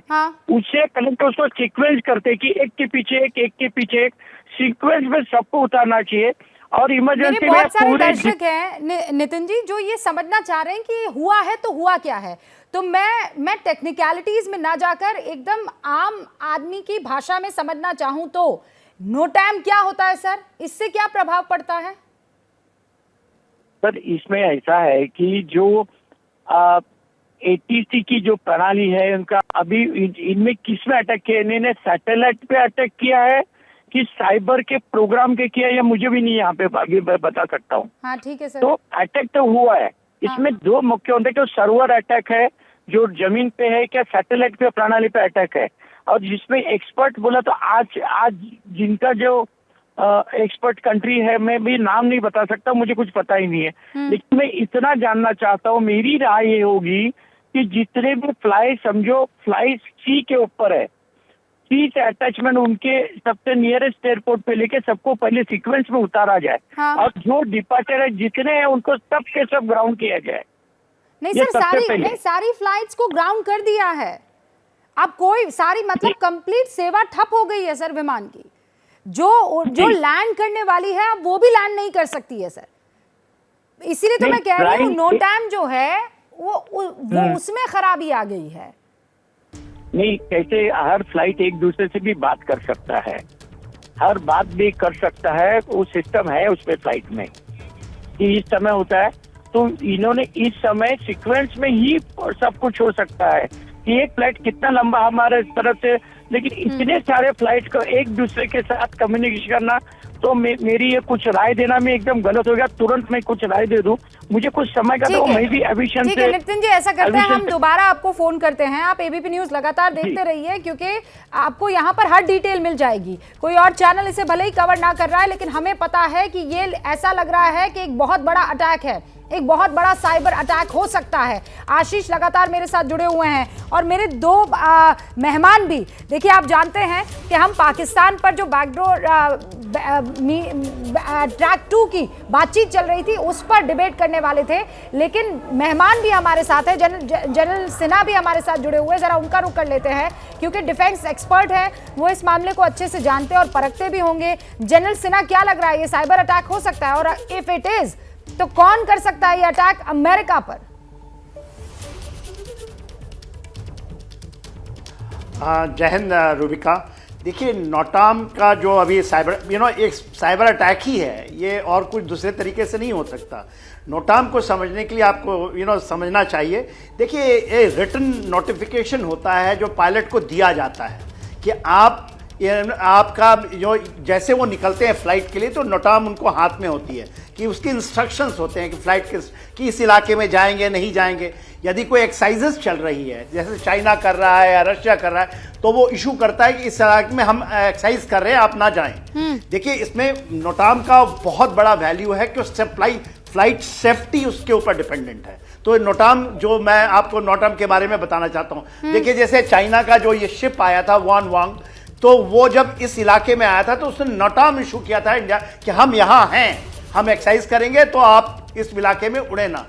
उससे कनेक्ट, उसको सीक्वेंस करते कि एक के पीछे एक सीक्वेंस में सबको उतारना चाहिए। और इमरजेंसी में बहुत सारे दर्शक हैं नितिन जी जो ये समझना चाह रहे हैं कि हुआ है तो हुआ क्या है, तो मैं टेक्निकलिटीज में ना जाकर एकदम आम आदमी की भाषा में समझना चाहूं तो नोटैम क्या होता है सर, इससे क्या प्रभाव पड़ता है? सर, इसमें ऐसा है कि जो एटीसी की जो प्रणाली है उनका अभी इनमें किसमें अटैक किया, इन्होंने सैटेलाइट पे अटैक किया है कि साइबर के प्रोग्राम के किया, या मुझे भी नहीं यहाँ पे आगे बता सकता हूँ। हाँ ठीक है सर। तो अटैक तो हुआ है, इसमें दो मुख्य होते हैं कि सर्वर अटैक है जो जमीन पे है, क्या सैटेलाइट पे प्रणाली पे अटैक है। और जिसमें एक्सपर्ट बोला तो आज जिनका जो एक्सपर्ट कंट्री है, मैं भी नाम नहीं बता सकता, मुझे कुछ पता ही नहीं है, लेकिन मैं इतना जानना चाहता हूँ, मेरी राय ये होगी कि जितने भी फ्लाई सी के ऊपर है, सी से अटैचमेंट उनके सबसे नियरेस्ट एयरपोर्ट पे लेके सबको पहले सीक्वेंस में उतारा जाए। और जो डिपार्चर है जितने हैं उनको सब के सब ग्राउंड किया जाए। नहीं सर, सारी फ्लाइट्स को ग्राउंड कर दिया है। अब कोई सारी मतलब कंप्लीट सेवा ठप हो गई है सर विमान की। जो लैंड करने वाली है अब वो भी लैंड नहीं कर सकती है सर। इसीलिए तो मैं कह रही हूँ नोटैम जो है वो उसमें खराबी आ गई है। नहीं, कैसे हर फ्लाइट एक दूसरे से भी बात कर सकता है, हर बात भी कर सकता है, वो सिस्टम है उसमें फ्लाइट में कि इस समय होता है, तो इन्होंने इस समय सीक्वेंस में ही सब कुछ हो सकता है कि एक फ्लाइट कितना लंबा हमारे तरफ से, लेकिन इतने सारे फ्लाइट को एक दूसरे के साथ कम्युनिकेशन करना, तो मेरी ये कुछ राय देना में एकदम गलत हो गया। तुरंत मैं कुछ राय दे दूं, मुझे कुछ समय का तो मैं भी एविएशन ठीक है नितिन जी, ऐसा करते हैं हम दोबारा आपको फोन करते हैं। आप एबीपी न्यूज लगातार देखते रहिए क्योंकि आपको यहाँ पर हर डिटेल मिल जाएगी। कोई और चैनल इसे भले ही कवर ना कर रहा है, लेकिन हमें पता है कि ये ऐसा लग रहा है कि एक बहुत बड़ा अटैक है, एक बहुत बड़ा साइबर अटैक हो सकता है। आशीष लगातार मेरे साथ जुड़े हुए हैं और मेरे दो मेहमान भी। देखिए आप जानते हैं कि हम पाकिस्तान पर जो बैकडोर ट्रैक 2 की बातचीत चल रही थी उस पर डिबेट करने वाले थे, लेकिन मेहमान भी हमारे साथ है, जनरल सिन्हा भी हमारे साथ जुड़े हुए। जरा उनका रुख कर लेते हैं क्योंकि डिफेंस एक्सपर्ट है, वो इस मामले को अच्छे से जानते और परखते भी होंगे। जनरल सिन्हा, क्या लग रहा है, ये साइबर अटैक हो सकता है और इफ इट इज तो कौन कर सकता है ये अटैक अमेरिका पर? जय हिंद रूबिका। देखिए नोटाम का जो अभी साइबर एक साइबर अटैक ही है, ये और कुछ दूसरे तरीके से नहीं हो सकता। नोटाम को समझने के लिए आपको समझना चाहिए। देखिए ये रिटन नोटिफिकेशन होता है जो पायलट को दिया जाता है कि आपका जो जैसे वो निकलते हैं फ्लाइट के लिए, तो नोटाम उनको हाथ में होती है कि उसके इंस्ट्रक्शंस होते हैं कि फ्लाइट कि इस इलाके में जाएंगे नहीं जाएंगे। यदि कोई एक्सरसाइजेस चल रही है, जैसे चाइना कर रहा है या रशिया कर रहा है, तो वो इशू करता है कि इस इलाके में हम एक्सरसाइज कर रहे हैं, आप ना जाएं। देखिए इसमें नोटाम का बहुत बड़ा वैल्यू है कि फ्लाइट सेफ्टी उसके ऊपर डिपेंडेंट है। तो नोटाम, जो मैं आपको नोटाम के बारे में बताना चाहता हूँ, देखिए जैसे चाइना का जो ये शिप आया था वान वांग, तो वो जब इस इलाके में आया था तो उसने नोटाम इशू किया था इंडिया कि हम यहाँ हैं, हम एक्सरसाइज करेंगे तो आप इस इलाके में उड़े ना।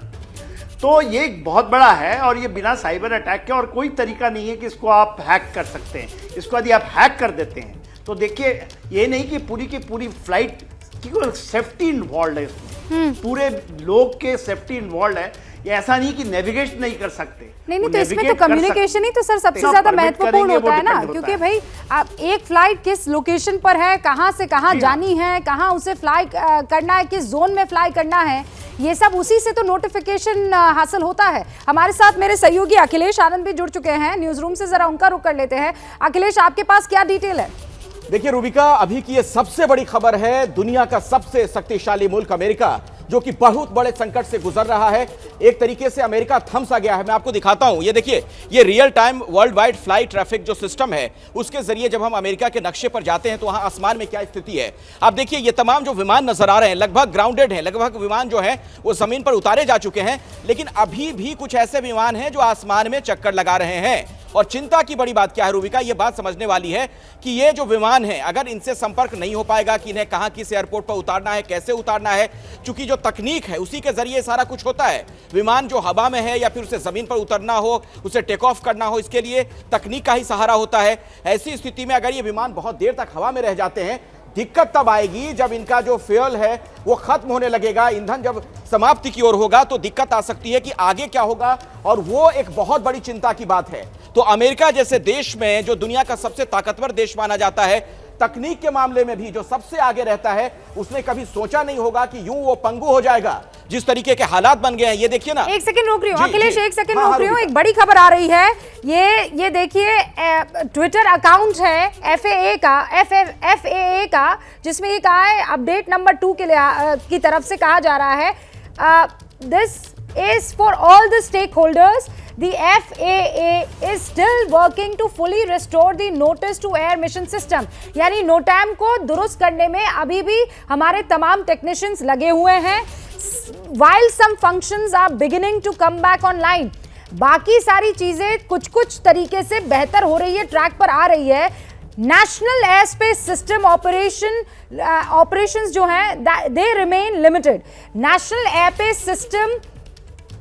तो ये बहुत बड़ा है और ये बिना साइबर अटैक के और कोई तरीका नहीं है कि इसको आप हैक कर सकते हैं। इसको यदि आप हैक कर देते हैं तो देखिए ये नहीं कि पूरी की पूरी फ्लाइट की कोई सेफ्टी इन्वॉल्व है इसमें, पूरे लोग के सेफ्टी इन्वॉल्व है। ये ऐसा नहीं कि नेविगेट नहीं कर सकते। नहीं तो इसमें तो कम्युनिकेशन ही तो सर सबसे ज्यादा महत्वपूर्ण होता है ना, क्योंकि भाई आप एक फ्लाइट किस लोकेशन पर है, कहां से कहां जानी है, कहां उसे फ्लाई करना है, किस जोन में फ्लाई करना है, ये सब उसी से तो नोटिफिकेशन हासिल होता है। हमारे साथ मेरे सहयोगी अखिलेश आनंद भी जुड़ चुके हैं न्यूज रूम से, जरा उनका रुख कर लेते हैं। अखिलेश, आपके पास क्या डिटेल है? देखिए रूबिका, अभी की ये सबसे बड़ी खबर है, दुनिया का सबसे शक्तिशाली मुल्क अमेरिका जो कि बहुत बड़े संकट से गुजर रहा है। एक तरीके से अमेरिका थम सा गया है। मैं आपको दिखाता हूं, ये देखिए, ये real time world wide flight traffic जो सिस्टम है उसके जरिए जब हम अमेरिका के नक्शे पर जाते हैं तो वहां आसमान में क्या स्थिति है। आप देखिए ये तमाम जो विमान नजर आ रहे हैं लगभग ग्राउंडेड हैं, लगभग विमान जो है वो जमीन पर उतारे जा चुके हैं, लेकिन अभी भी कुछ ऐसे विमान हैं जो आसमान में चक्कर लगा रहे हैं। और चिंता की बड़ी बात क्या है रूबिका, ये बात समझने वाली है कि ये जो विमान है अगर इनसे संपर्क नहीं हो पाएगा कि इन्हें कहां किस एयरपोर्ट पर उतारना है, कैसे उतारना है, क्योंकि जो तकनीक है उसी के जरिए सारा कुछ होता है। विमान जो हवा में है या फिर उसे जमीन पर उतरना हो, उसे टेक ऑफ करना हो, इसके लिए तकनीक का ही सहारा होता है। ऐसी स्थिति में अगर ये विमान बहुत देर तक हवा में रह जाते हैं, दिक्कत तब आएगी जब इनका जो फ्यूल है वो खत्म होने लगेगा, ईंधन जब समाप्ति की ओर होगा तो दिक्कत आ सकती है कि आगे क्या होगा, और वो एक बहुत बड़ी चिंता की बात है। तो अमेरिका जैसे देश में, जो दुनिया का सबसे ताकतवर देश माना जाता है, तकनीक के मामले में भी जो सबसे आगे रहता है, उसने कभी सोचा नहीं होगा कि यूं वो पंगु हो जाएगा जिस तरीके के हालात बन गए हैं। ये देखिए ना, एक सेकंड रोक रही हूँ अखिलेश, एक सेकंड रोक रही हूँ। एक बड़ी खबर आ रही है, ये देखिए ट्विटर अकाउंट है FAA का, जिसमें ये कहा है अपडेट नंबर 2 के लिए की तरफ से कहा जा रहा है, this is for all the stakeholders, the FAA is still working to fully restore the notice to air mission system। यानी नोटैम को दुरुस्त करने में अभी भी हमारे तमाम टेक्नीशियंस लगे हुए हैं। while some functions are beginning to come back online, बाकी सारी चीजें कुछ तरीके से बेहतर हो रही है, ट्रैक पर आ रही है। National air space system operations जो हैं they remain limited. National air space system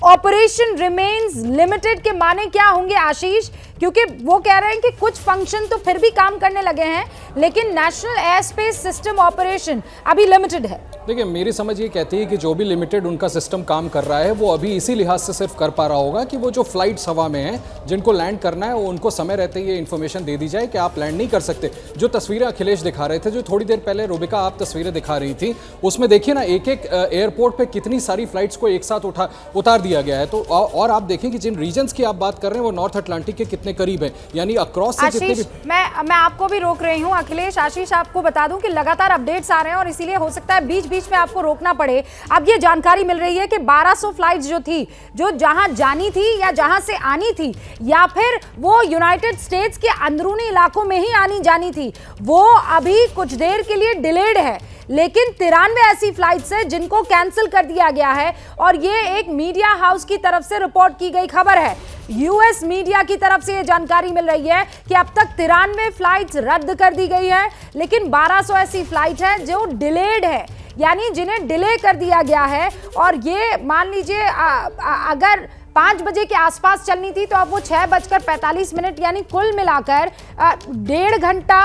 operation remains limited के माने क्या होंगे आशीष? क्योंकि वो कह रहे हैं कि कुछ फंक्शन तो फिर भी काम करने लगे हैं, लेकिन national air space system operation अभी लिमिटेड है। देखिए, मेरी समझ ये कहती है कि जो भी लिमिटेड उनका सिस्टम काम कर रहा है वो अभी इसी लिहाज से सिर्फ कर पा रहा होगा कि वो जो फ्लाइट्स हवा में हैं जिनको लैंड करना है वो उनको समय रहते ही ये इन्फॉर्मेशन दे दी जाए कि आप लैंड नहीं कर सकते। जो तस्वीरें अखिलेश दिखा रहे थे, जो थोड़ी देर पहले रूबिका आप तस्वीरें दिखा रही थी, उसमें देखिए ना एक एक एयरपोर्ट पे कितनी सारी फ्लाइट्स को एक साथ उतार दिया गया है। तो और आप देखें कि जिन रीजन्स की आप बात कर रहे हैं वो नॉर्थ अटलांटिक के कितने करीब है, यानी अक्रॉस से जितने भी। मैं आपको भी रोक रही हूँ अखिलेश। आशीष, आपको बता दूं कि लगातार अपडेट्स आ रहे हैं और इसीलिए हो सकता है बीच बीच में आपको रोकना पड़े। अब ये जानकारी मिल रही है कि 1200 फ्लाइट्स जो थी, जो जहां जानी थी या जहां से आनी थी, या फिर वो यूनाइटेड स्टेट्स के अंदरूनी इलाकों में ही आनी जानी थी, वो अभी कुछ देर के लिए डिलेड है। लेकिन 93 ऐसी फ्लाइट्स है जिनको कैंसिल कर दिया गया है और ये एक मीडिया हाउस की तरफ से रिपोर्ट की गई खबर है। यूएस मीडिया की तरफ से ये जानकारी मिल रही है कि अब तक 93 फ्लाइट्स रद्द कर दी गई है, लेकिन 1200 ऐसी फ्लाइट है जो डिलेड है, यानी जिन्हें डिले कर दिया गया है। और ये मान लीजिए अगर 5 बजे के आसपास चलनी थी तो अब वो 6:45 यानी कुल मिलाकर 1.5 घंटा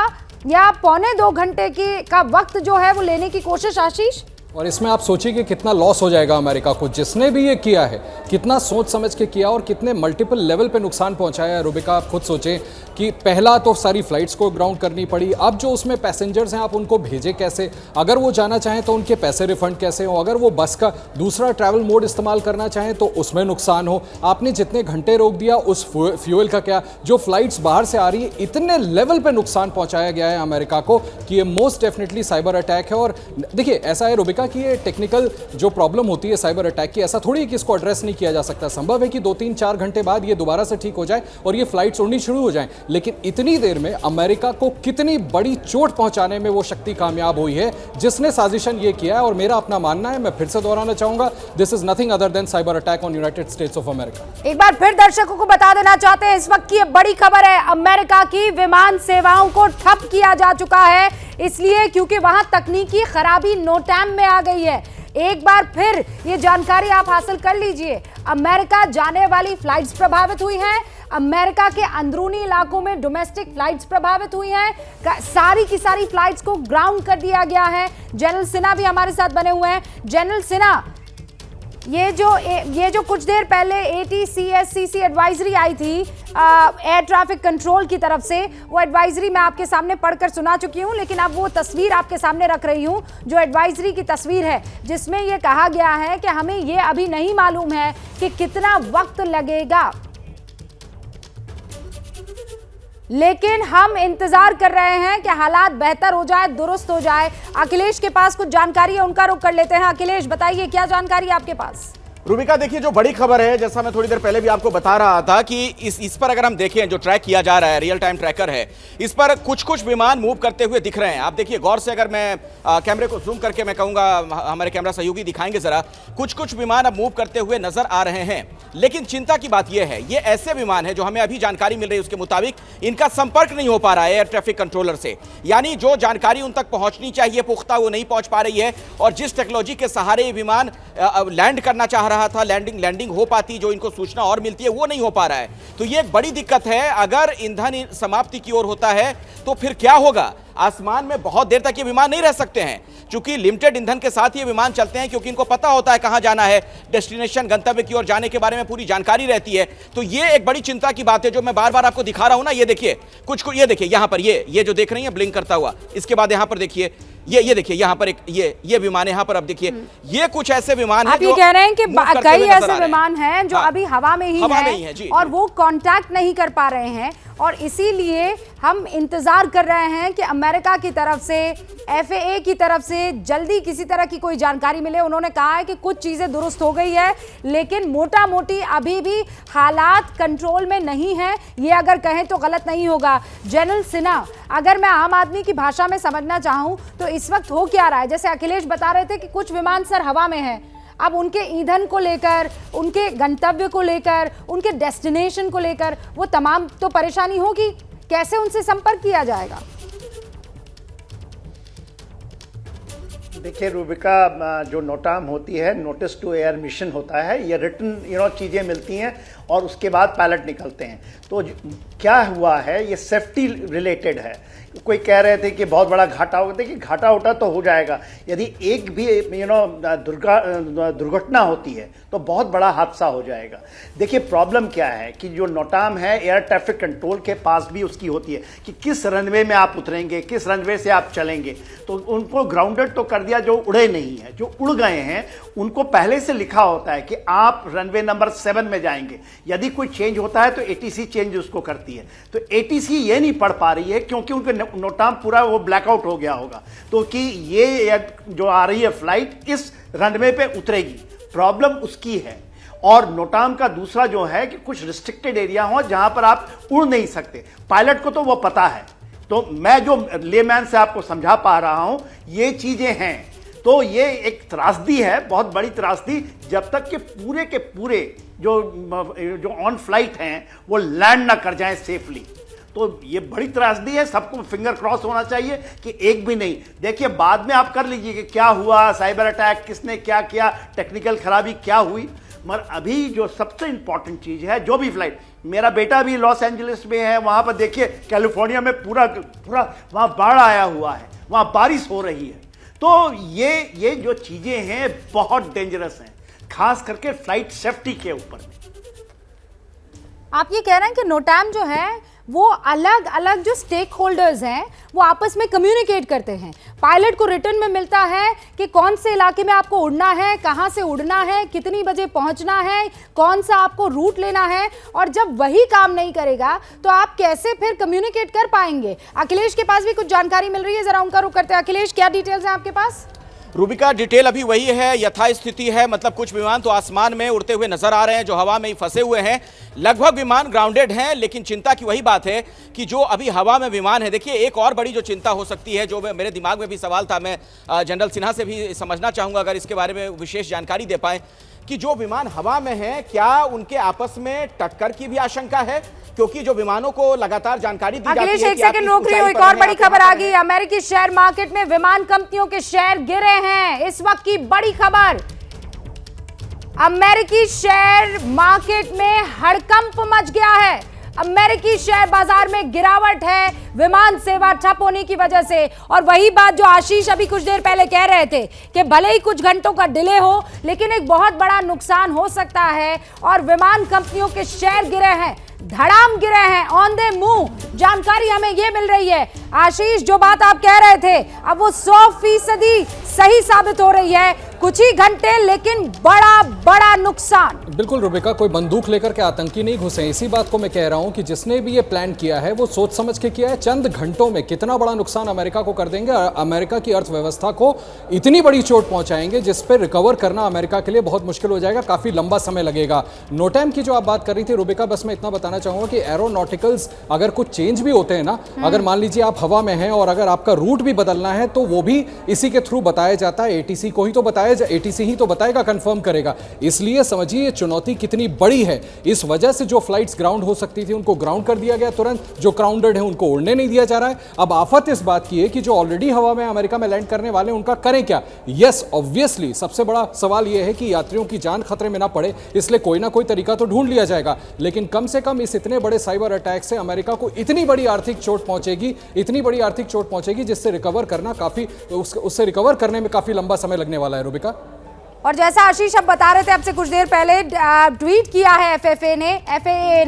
या 1.25 घंटे का वक्त जो है वो लेने की कोशिश। आशीष, और इसमें आप सोचिए कि कितना लॉस हो जाएगा अमेरिका को। जिसने भी ये किया है कितना सोच समझ के किया और कितने मल्टीपल लेवल पे नुकसान पहुंचाया है। रूबिका, आप खुद सोचें कि पहला तो सारी फ्लाइट्स को ग्राउंड करनी पड़ी, अब जो उसमें पैसेंजर्स हैं आप उनको भेजें कैसे? अगर वो जाना चाहें तो उनके पैसे रिफंड कैसे हो? अगर वो बस का दूसरा ट्रैवल मोड इस्तेमाल करना चाहें तो उसमें नुकसान हो। आपने जितने घंटे रोक दिया उस फ्यूल का क्या? जो फ्लाइट्स बाहर से आ रही है, इतने लेवल पर नुकसान पहुंचाया गया है अमेरिका को कि ये मोस्ट डेफिनेटली साइबर अटैक है। और देखिए, ऐसा है रूबिका कि ये टेक्निकल जो प्रॉब्लम होती है साइबर अटैक की, ऐसा थोड़ी है कि इसको एड्रेस नहीं किया जा सकता। संभव है कि 2-3-4 घंटे बाद ये दोबारा से ठीक हो जाए और ये फ्लाइट्स उड़नी शुरू हो जाएं, लेकिन इतनी देर में अमेरिका को कितनी बड़ी चोट पहुंचाने में वो शक्ति कामयाब हुई है जिसने साजिशन ये किया है। और मेरा अपना मानना है, मैं फिर से दोहराना चाहूंगा, this is nothing other than cyber attack on United States of America. एक बार फिर दर्शकों को बता देना चाहते हैं, इस वक्त की ये बड़ी खबर है, अमेरिका की विमान सेवाओं को ठप किया जा चुका है, इसलिए क्योंकि वहां तकनीकी खराबी नोटैम में आ गई है। एक बार फिर ये जानकारी आप हासिल कर लीजिए। अमेरिका जाने वाली फ्लाइट्स प्रभावित हुई हैं, अमेरिका के अंदरूनी इलाकों में डोमेस्टिक फ्लाइट्स प्रभावित हुई हैं, सारी की सारी फ्लाइट्स को ग्राउंड कर दिया गया है। जनरल सिन्हा भी हमारे साथ बने हुए हैं। जनरल सिन्हा, ये जो कुछ देर पहले ATCSCC एडवाइजरी आई थी एयर ट्रैफिक कंट्रोल की तरफ से, वो एडवाइजरी मैं आपके सामने पढ़कर सुना चुकी हूं, लेकिन अब वो तस्वीर आपके सामने रख रही हूं जो एडवाइजरी की तस्वीर है, जिसमें ये कहा गया है कि हमें ये अभी नहीं मालूम है कि कितना वक्त लगेगा, लेकिन हम इंतजार कर रहे हैं कि हालात बेहतर हो जाए, दुरुस्त हो जाए। अखिलेश के पास कुछ जानकारी है, उनका रुख कर लेते हैं। अखिलेश, बताइए क्या जानकारी है आपके पास? रूबिका, देखिए जो बड़ी खबर है, जैसा मैं थोड़ी देर पहले भी आपको बता रहा था कि इस पर अगर हम देखें, जो ट्रैक किया जा रहा है, रियल टाइम ट्रैकर है, इस पर कुछ कुछ विमान मूव करते हुए दिख रहे हैं। आप देखिए गौर से, अगर मैं कैमरे को जूम करके मैं कहूंगा, हमारे कैमरा सहयोगी दिखाएंगे जरा, कुछ कुछ विमान अब मूव करते हुए नजर आ रहे हैं। लेकिन चिंता की बात यह है, ये ऐसे विमान है जो हमें अभी जानकारी मिल रही है उसके मुताबिक इनका संपर्क नहीं हो पा रहा है एयर ट्रैफिक कंट्रोलर से, यानी जो जानकारी उन तक पहुंचनी चाहिए पुख्ता, वो नहीं पहुंच पा रही है। और जिस टेक्नोलॉजी के सहारे ये विमान लैंड करना चाह रहा था, लैंडिंग हो पाती, जो इनको सूचना और मिलती है, वो नहीं हो पा रहा है। तो ये एक बड़ी दिक्कत है। अगर ईंधन समाप्ति की ओर होता है तो फिर क्या होगा? आसमान में बहुत देर तक ये विमान नहीं रह सकते हैं, क्योंकि लिमिटेड ईंधन के साथ ये विमान चलते हैं, क्योंकि इनको पता होता है कहां जाना है, डेस्टिनेशन गंतव्य की ओर जाने के बारे में पूरी जानकारी रहती है। तो ये एक बड़ी चिंता की बात है जो मैं बार बार आपको दिखा रहा हूं ना। ये देखिए ये देखिए यहां पर ये जो देख रही है ब्लिंक करता हुआ, इसके बाद यहां पर देखिए ये देखिए यहां पर एक ये विमान यहां पर, अब देखिए ये कुछ ऐसे विमान हैं जो कह रहे हैं कि कई ऐसे विमान हैं जो अभी हवा में ही हैं और वो कांटेक्ट नहीं कर पा रहे हैं, और इसीलिए हम इंतजार कर रहे हैं कि अमेरिका की तरफ से, FAA की तरफ से जल्दी किसी तरह की कोई जानकारी मिले। उन्होंने कहा है कि कुछ चीजें दुरुस्त हो गई है, लेकिन मोटा मोटी अभी भी हालात कंट्रोल में नहीं है, ये अगर कहें तो गलत नहीं होगा। जनरल सिन्हा, अगर मैं आम आदमी की भाषा में समझना चाहूं तो इस वक्त हो क्या रहा है? जैसे अखिलेश बता रहे थे कि कुछ विमान सर हवा में हैं, अब उनके ईंधन को लेकर, उनके गंतव्य को लेकर, उनके डेस्टिनेशन को लेकर वो तमाम तो परेशानी होगी, कैसे उनसे संपर्क किया जाएगा? देखिए रूबिका, जो नोटाम होती है, नोटिस टू एयर मिशन होता है, ये रिटन चीज़ें मिलती हैं और उसके बाद पायलट निकलते हैं। तो क्या हुआ है, ये सेफ्टी रिलेटेड है। कोई कह रहे थे कि बहुत बड़ा घाटा होगा। देखिए घाटा उठा तो हो जाएगा, यदि एक भी दुर्घटना होती है तो बहुत बड़ा हादसा हो जाएगा। देखिए प्रॉब्लम क्या है कि जो नोटाम है एयर ट्रैफिक कंट्रोल के पास भी उसकी होती है कि किस रनवे में आप उतरेंगे, किस रनवे से आप चलेंगे। तो उनको ग्राउंडेड तो कर दिया जो उड़े नहीं हैं, जो उड़ गए हैं उनको पहले से लिखा होता है कि आप रनवे नंबर 7 में जाएंगे। यदि कोई चेंज होता है तो एटीसी चेंज उसको करती है। तो एटीसी ये नहीं पढ़ पा रही है क्योंकि उनके नोटाम पूरा वो ब्लैकआउट हो गया होगा, तो कि ये जो आ रही है फ्लाइट इस रनवे पे उतरेगी। प्रॉब्लम उसकी है। और नोटाम का दूसरा जो है कि कुछ रिस्ट्रिक्टेड एरिया हो जहां पर आप उड़ नहीं सकते। पायलट को तो वो पता है, तो मैं जो लेमैन से आपको समझा पा रहा हूं ये चीजें हैं। तो ये एक त्रासदी है, बहुत बड़ी त्रासदी, जब तक कि पूरे के पूरे जो ऑन फ्लाइट हैं वो लैंड ना कर जाएं सेफली। तो ये बड़ी त्रासदी है, सबको फिंगर क्रॉस होना चाहिए कि एक भी नहीं। देखिए बाद में आप कर लीजिए कि क्या हुआ, साइबर अटैक किसने क्या किया, टेक्निकल खराबी क्या हुई, मगर अभी जो सबसे इंपॉर्टेंट चीज़ है, जो भी फ्लाइट, मेरा बेटा भी लॉस एंजलिस में है, वहाँ पर देखिए कैलिफोर्निया में पूरा वहाँ बाढ़ आया हुआ है, वहाँ बारिश हो रही है। तो ये जो चीज़ें हैं बहुत डेंजरस हैं, खास करके फ्लाइट सेफ्टी के ऊपर। आप ये कह रहे हैं कि नोटाम जो है वो अलग अलग जो स्टेक होल्डर्स हैं वो आपस में कम्युनिकेट करते हैं। पायलट को रिटर्न में मिलता है कि कौन से इलाके में आपको उड़ना है, कहां से उड़ना है, कितनी बजे पहुंचना है, कौन सा आपको रूट लेना है। और जब वही काम नहीं करेगा तो आप कैसे फिर कम्युनिकेट कर पाएंगे। अखिलेश के पास भी कुछ जानकारी मिल रही है, जरा उनका रुख करते हैं। अखिलेश, क्या डिटेल्स हैं आपके पास? रूबिका, डिटेल अभी वही है, यथास्थिति है। मतलब कुछ विमान तो आसमान में उड़ते हुए नजर आ रहे हैं, जो हवा में ही फंसे हुए हैं। लगभग विमान ग्राउंडेड हैं, लेकिन चिंता की वही बात है कि जो अभी हवा में विमान है। देखिए एक और बड़ी जो चिंता हो सकती है, जो मेरे दिमाग में भी सवाल था, मैं जनरल सिन्हा से भी समझना चाहूंगा अगर इसके बारे में विशेष जानकारी दे पाए, कि जो विमान हवा में हैं क्या उनके आपस में टक्कर की भी आशंका है? क्योंकि जो विमानों को लगातार जानकारी दी जाती है। अखिलेश, एक सेकंड रोक रही हूं, एक और बड़ी खबर आ गई। अमेरिकी शेयर मार्केट में विमान कंपनियों के शेयर गिरे हैं। इस वक्त की बड़ी खबर, अमेरिकी शेयर मार्केट में हड़कंप मच गया है। अमेरिकी शेयर बाजार में गिरावट है विमान सेवा ठप होने की वजह से। और वही बात जो आशीष अभी कुछ देर पहले कह रहे थे कि भले ही कुछ घंटों का डिले हो, लेकिन एक बहुत बड़ा नुकसान हो सकता है। और विमान कंपनियों के शेयर गिरे हैं, धड़ाम गिरे हैं, ऑन द मूव। जानकारी हमें यह मिल रही है। आशीष, जो बात आप कह रहे थे अब वो 100% सही साबित हो रही है। कुछ ही घंटे लेकिन बड़ा नुकसान। बिल्कुल रुबिका, कोई बंदूक लेकर के आतंकी नहीं घुसे। इसी बात को मैं कह रहा हूं कि जिसने भी ये प्लान किया है वो सोच समझ के किया है। चंद घंटों में कितना बड़ा नुकसान अमेरिका को कर देंगे, अमेरिका की अर्थव्यवस्था को इतनी बड़ी चोट पहुंचाएंगे जिस पर रिकवर करना अमेरिका के लिए बहुत मुश्किल हो जाएगा, काफी लंबा समय लगेगा। नोटाम की जो आप बात कर रही थी रुबिका, बस मैं इतना बताना चाहूंगा कि एरोनॉटिकल्स अगर कुछ चेंज भी होते हैं ना, अगर मान लीजिए आप हवा में हैं और अगर आपका रूट भी बदलना है तो वो भी इसी के थ्रू बताया जाता है। एटीसी को ही तो बताया, एटीसी ही तो बताएगा, कंफर्म करेगा। इसलिए समझिए चुनौती कितनी बड़ी है। इस वजह से जो फ्लाइट्स ग्राउंड हो सकती थी उनको ग्राउंड कर दिया गया तुरंत, जो ग्राउंडेड है उनको उड़ने नहीं दिया जा रहा है। अब आफत इस बात की है कि जो ऑलरेडी हवा में अमेरिका में लैंड करने वाले उनका करें क्या। यस, ऑब्वियसली सबसे बड़ा सवाल यह है कि यात्रियों की जान खतरे में ना पड़े, इसलिए कोई ना कोई तरीका तो ढूंढ लिया जाएगा। लेकिन कम से कम इस इतने बड़े साइबर अटैक से अमेरिका को इतनी बड़ी आर्थिक चोट पहुंचेगी, इतनी बड़ी आर्थिक चोट पहुंचेगी जिससे रिकवर करना काफी, उससे रिकवर करने में काफी लंबा समय लगने वाला है रुबिका। और जैसा आशीष अब बता रहे थे, अब से कुछ देर पहले ट्वीट किया है FAA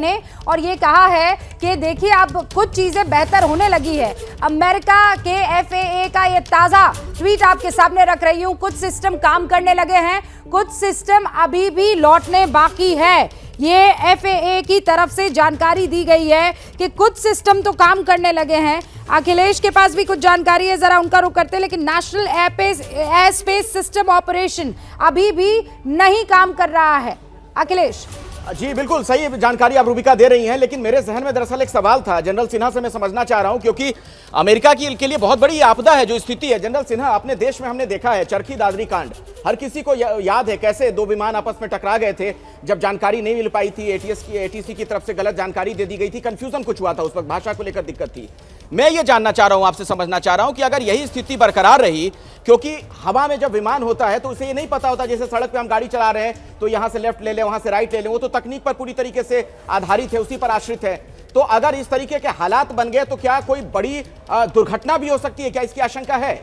ने और ये कहा है कि देखिए अब कुछ चीजें बेहतर होने लगी है। अमेरिका के FAA का ये ताजा ट्वीट आपके सामने रख रही हूं। कुछ सिस्टम काम करने लगे हैं, कुछ सिस्टम अभी भी लौटने बाकी है। ये FAA की तरफ से जानकारी दी गई है कि कुछ सिस्टम तो काम करने लगे हैं। अखिलेश के पास भी कुछ जानकारी है, जरा उनका रुख करते हैं। लेकिन national air space system operation अभी भी नहीं काम कर रहा है। अखिलेश जी बिल्कुल सही जानकारी आप रूबिका दे रही हैं, लेकिन मेरे जहन में दरअसल एक सवाल था जनरल सिन्हा से मैं समझना चाह रहा हूं, क्योंकि अमेरिका के लिए बहुत बड़ी आपदा है जो स्थिति है। जनरल सिन्हा, अपने देश में हमने देखा है चरखी दादरी कांड, हर किसी को याद है कैसे दो विमान आपस में टकरा गए थे जब जानकारी नहीं मिल पाई थी। एटीसी की तरफ से गलत जानकारी दे दी गई थी, कंफ्यूजन कुछ हुआ था, उस वक्त भाषा को लेकर दिक्कत थी। मैं ये जानना चाह रहा हूं, आपसे समझना चाह रहा हूं कि अगर यही स्थिति बरकरार रही, क्योंकि हवा में जब विमान होता है तो उसे ये नहीं पता होता, जैसे सड़क पे हम गाड़ी चला रहे हैं तो यहां से लेफ्ट ले लें, वहां से राइट ले लें, वो तो तकनीक पर पूरी तरीके से आधारित है, उसी पर आश्रित है। तो अगर इस तरीके के हालात बन गए तो क्या कोई बड़ी दुर्घटना भी हो सकती है, क्या इसकी आशंका है?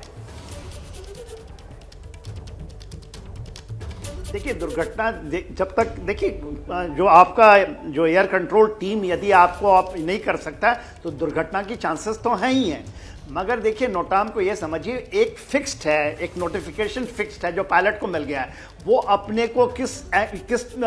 देखिए, दुर्घटना जब तक, देखिए जो आपका जो एयर कंट्रोल टीम यदि आपको आप नहीं कर सकता तो दुर्घटना की चांसेस तो हैं ही हैं। मगर देखिए, नोटाम को ये समझिए, एक फिक्स्ड है, एक नोटिफिकेशन फिक्स्ड है जो पायलट को मिल गया है। वो अपने को किस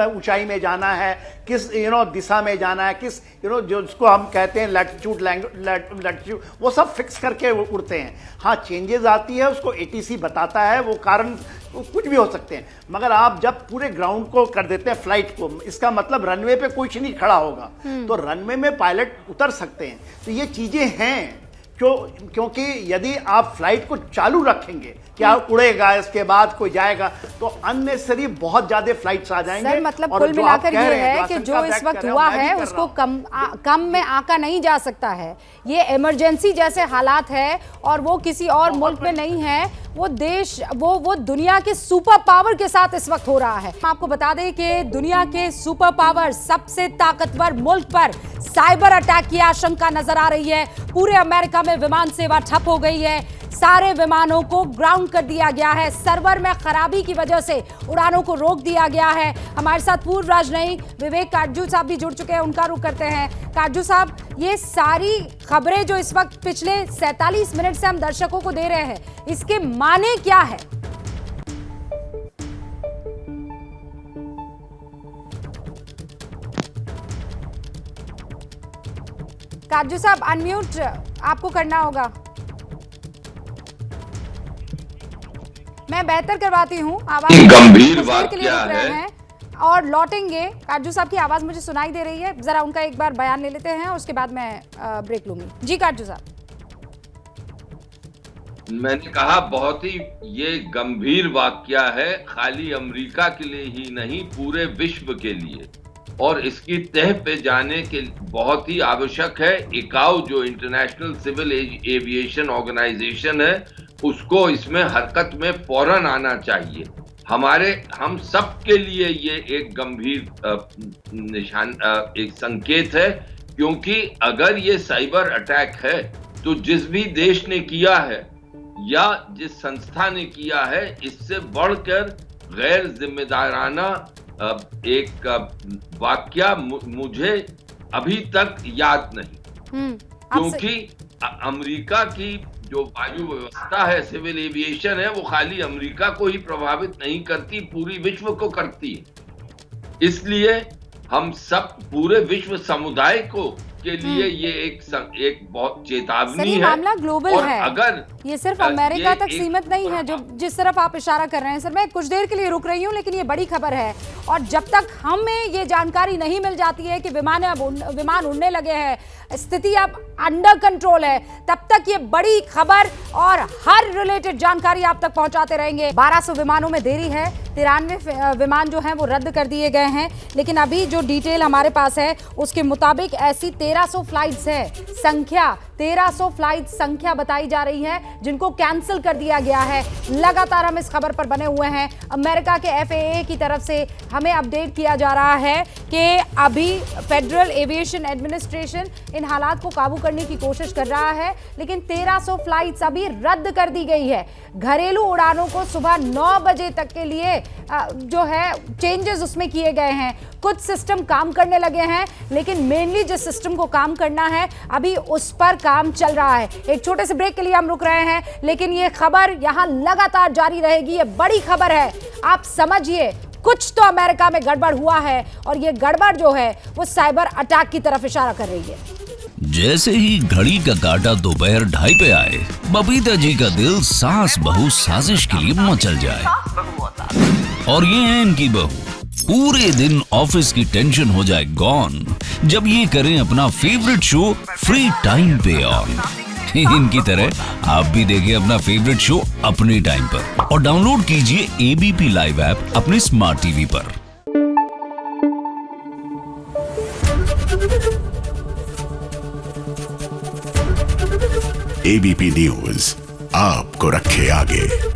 ऊंचाई में जाना है, किस दिशा में जाना है, किस जो उसको हम कहते हैं लैटिट्यूड, वो सब फिक्स करके उड़ते हैं। हाँ, चेंजेस आती है, उसको एटीसी बताता है, वो कारण कुछ भी हो सकते हैं। मगर आप जब पूरे ग्राउंड को कर देते हैं फ्लाइट को, इसका मतलब रनवे पे कुछ नहीं खड़ा होगा, तो रनवे में पायलट उतर सकते हैं। तो ये चीजें हैं क्योंकि यदि आप फ्लाइट को चालू रखेंगे, क्या उड़ेगा, इसके बाद कोई जाएगा, तो अननेसेसरी बहुत ज्यादा फ्लाइट्स आ जाएंगे। सर, मतलब कुल मिलाकर ये है कि जो इस वक्त हुआ है उसको कम में आका नहीं जा सकता है। ये इमरजेंसी जैसे हालात है और वो किसी और मुल्क में नहीं है, वो देश वो दुनिया के सुपर पावर के साथ इस वक्त हो रहा है। हम आपको बता दें कि दुनिया के सुपर पावर सबसे ताकतवर मुल्क पर साइबर अटैक की आशंका नजर आ रही है। पूरे अमेरिका में विमान सेवा ठप हो गई है, सारे विमानों को ग्राउंड कर दिया गया है, सर्वर में खराबी की वजह से उड़ानों को रोक दिया गया है। हमारे साथ पूर्व राजनयिक विवेक काटजू साहब भी जुड़ चुके हैं, उनका रुख करते हैं। काटजू साहब, ये सारी खबरें जो इस वक्त पिछले 47 मिनट से हम दर्शकों को दे रहे हैं, इसके माने क्या है? काटजू साहब, अनम्यूट आपको करना होगा। मैं बेहतर करवाती हूँ, आवाज गंभीर कुछ देर के लिए वाकया रुक रहे है हैं और लौटेंगे। काटजू साहब की आवाज मुझे सुनाई दे रही है, जरा उनका एक बार बयान ले लेते हैं और उसके बाद मैं ब्रेक लूंगी। जी काटजू साहब। मैंने कहा बहुत ही ये गंभीर वाकया है, खाली अमेरिका के लिए ही नहीं, पूरे विश्व के लिए, और इसकी तह पे जाने के बहुत ही आवश्यक है। इकाओ जो इंटरनेशनल सिविल एविएशन ऑर्गेनाइजेशन है, उसको इसमें हरकत में फौरन आना चाहिए। हम सब के लिए ये एक गंभीर एक संकेत है, क्योंकि अगर ये साइबर अटैक है तो जिस भी देश ने किया है या जिस संस्था ने किया है, इससे बढ़कर गैर जिम्मेदाराना एक वाकया मुझे अभी तक याद नहीं। क्योंकि अमेरिका की जो वायु व्यवस्था है, सिविल एविएशन है, वो खाली अमेरिका को ही प्रभावित नहीं करती, पूरी विश्व को करती है। इसलिए हम सब पूरे विश्व समुदाय को के लिए ये एक बहुत चेतावनी है। मामला ग्लोबल है, अगर ये सिर्फ अमेरिका तक सीमित नहीं है जो जिस तरफ आप इशारा कर रहे हैं। सर, मैं कुछ देर के लिए रुक रही हूँ, लेकिन ये बड़ी खबर है और जब तक हमें ये जानकारी नहीं मिल जाती है कि विमान उड़ने लगे हैं, स्थिति अब अंडर कंट्रोल है, तब तक ये बड़ी खबर और हर रिलेटेड जानकारी आप तक पहुंचाते रहेंगे। 1200 विमानों में देरी है, 93 विमान जो हैं वो रद्द कर दिए गए हैं, लेकिन अभी जो डिटेल हमारे पास है उसके मुताबिक ऐसी 1300 फ्लाइट्स है, संख्या 1300 फ्लाइट संख्या बताई जा रही है जिनको कैंसिल कर दिया गया है। लगातार हम इस खबर पर बने हुए हैं। अमेरिका के FAA की तरफ से हमें अपडेट किया जा रहा है कि अभी फेडरल एविएशन एडमिनिस्ट्रेशन इन हालात को काबू करने की कोशिश कर रहा है, लेकिन 1300 फ्लाइट्स अभी रद्द कर दी गई है। घरेलू उड़ानों को सुबह 9 बजे तक के लिए जो है चेंजेस उसमें किए गए हैं। कुछ सिस्टम काम करने लगे हैं, लेकिन मेनली जिस सिस्टम को काम करना है अभी उस पर काम चल रहा है। एक छोटे से ब्रेक के लिए हम रुक रहे हैं, लेकिन ये खबर यहां लगातार जारी रहेगी। ये बड़ी खबर है, आप समझिए कुछ तो अमेरिका में गड़बड़ हुआ है और ये गड़बड़ जो है वो साइबर अटैक की तरफ इशारा कर रही है। जैसे ही घड़ी का काटा दोपहर 2:30 पे आए, बबीता जी का दिल सास बहू साजिश के लिए मचल जाए। और ये है इनकी बहू, पूरे दिन ऑफिस की टेंशन हो जाए गॉन जब ये करें अपना फेवरेट शो फ्री टाइम पे ऑन। इनकी तरह आप भी देखिए अपना फेवरेट शो अपने टाइम पर और डाउनलोड कीजिए ABP लाइव ऐप अपने स्मार्ट टीवी पर। एबीपी न्यूज आपको रखे आगे।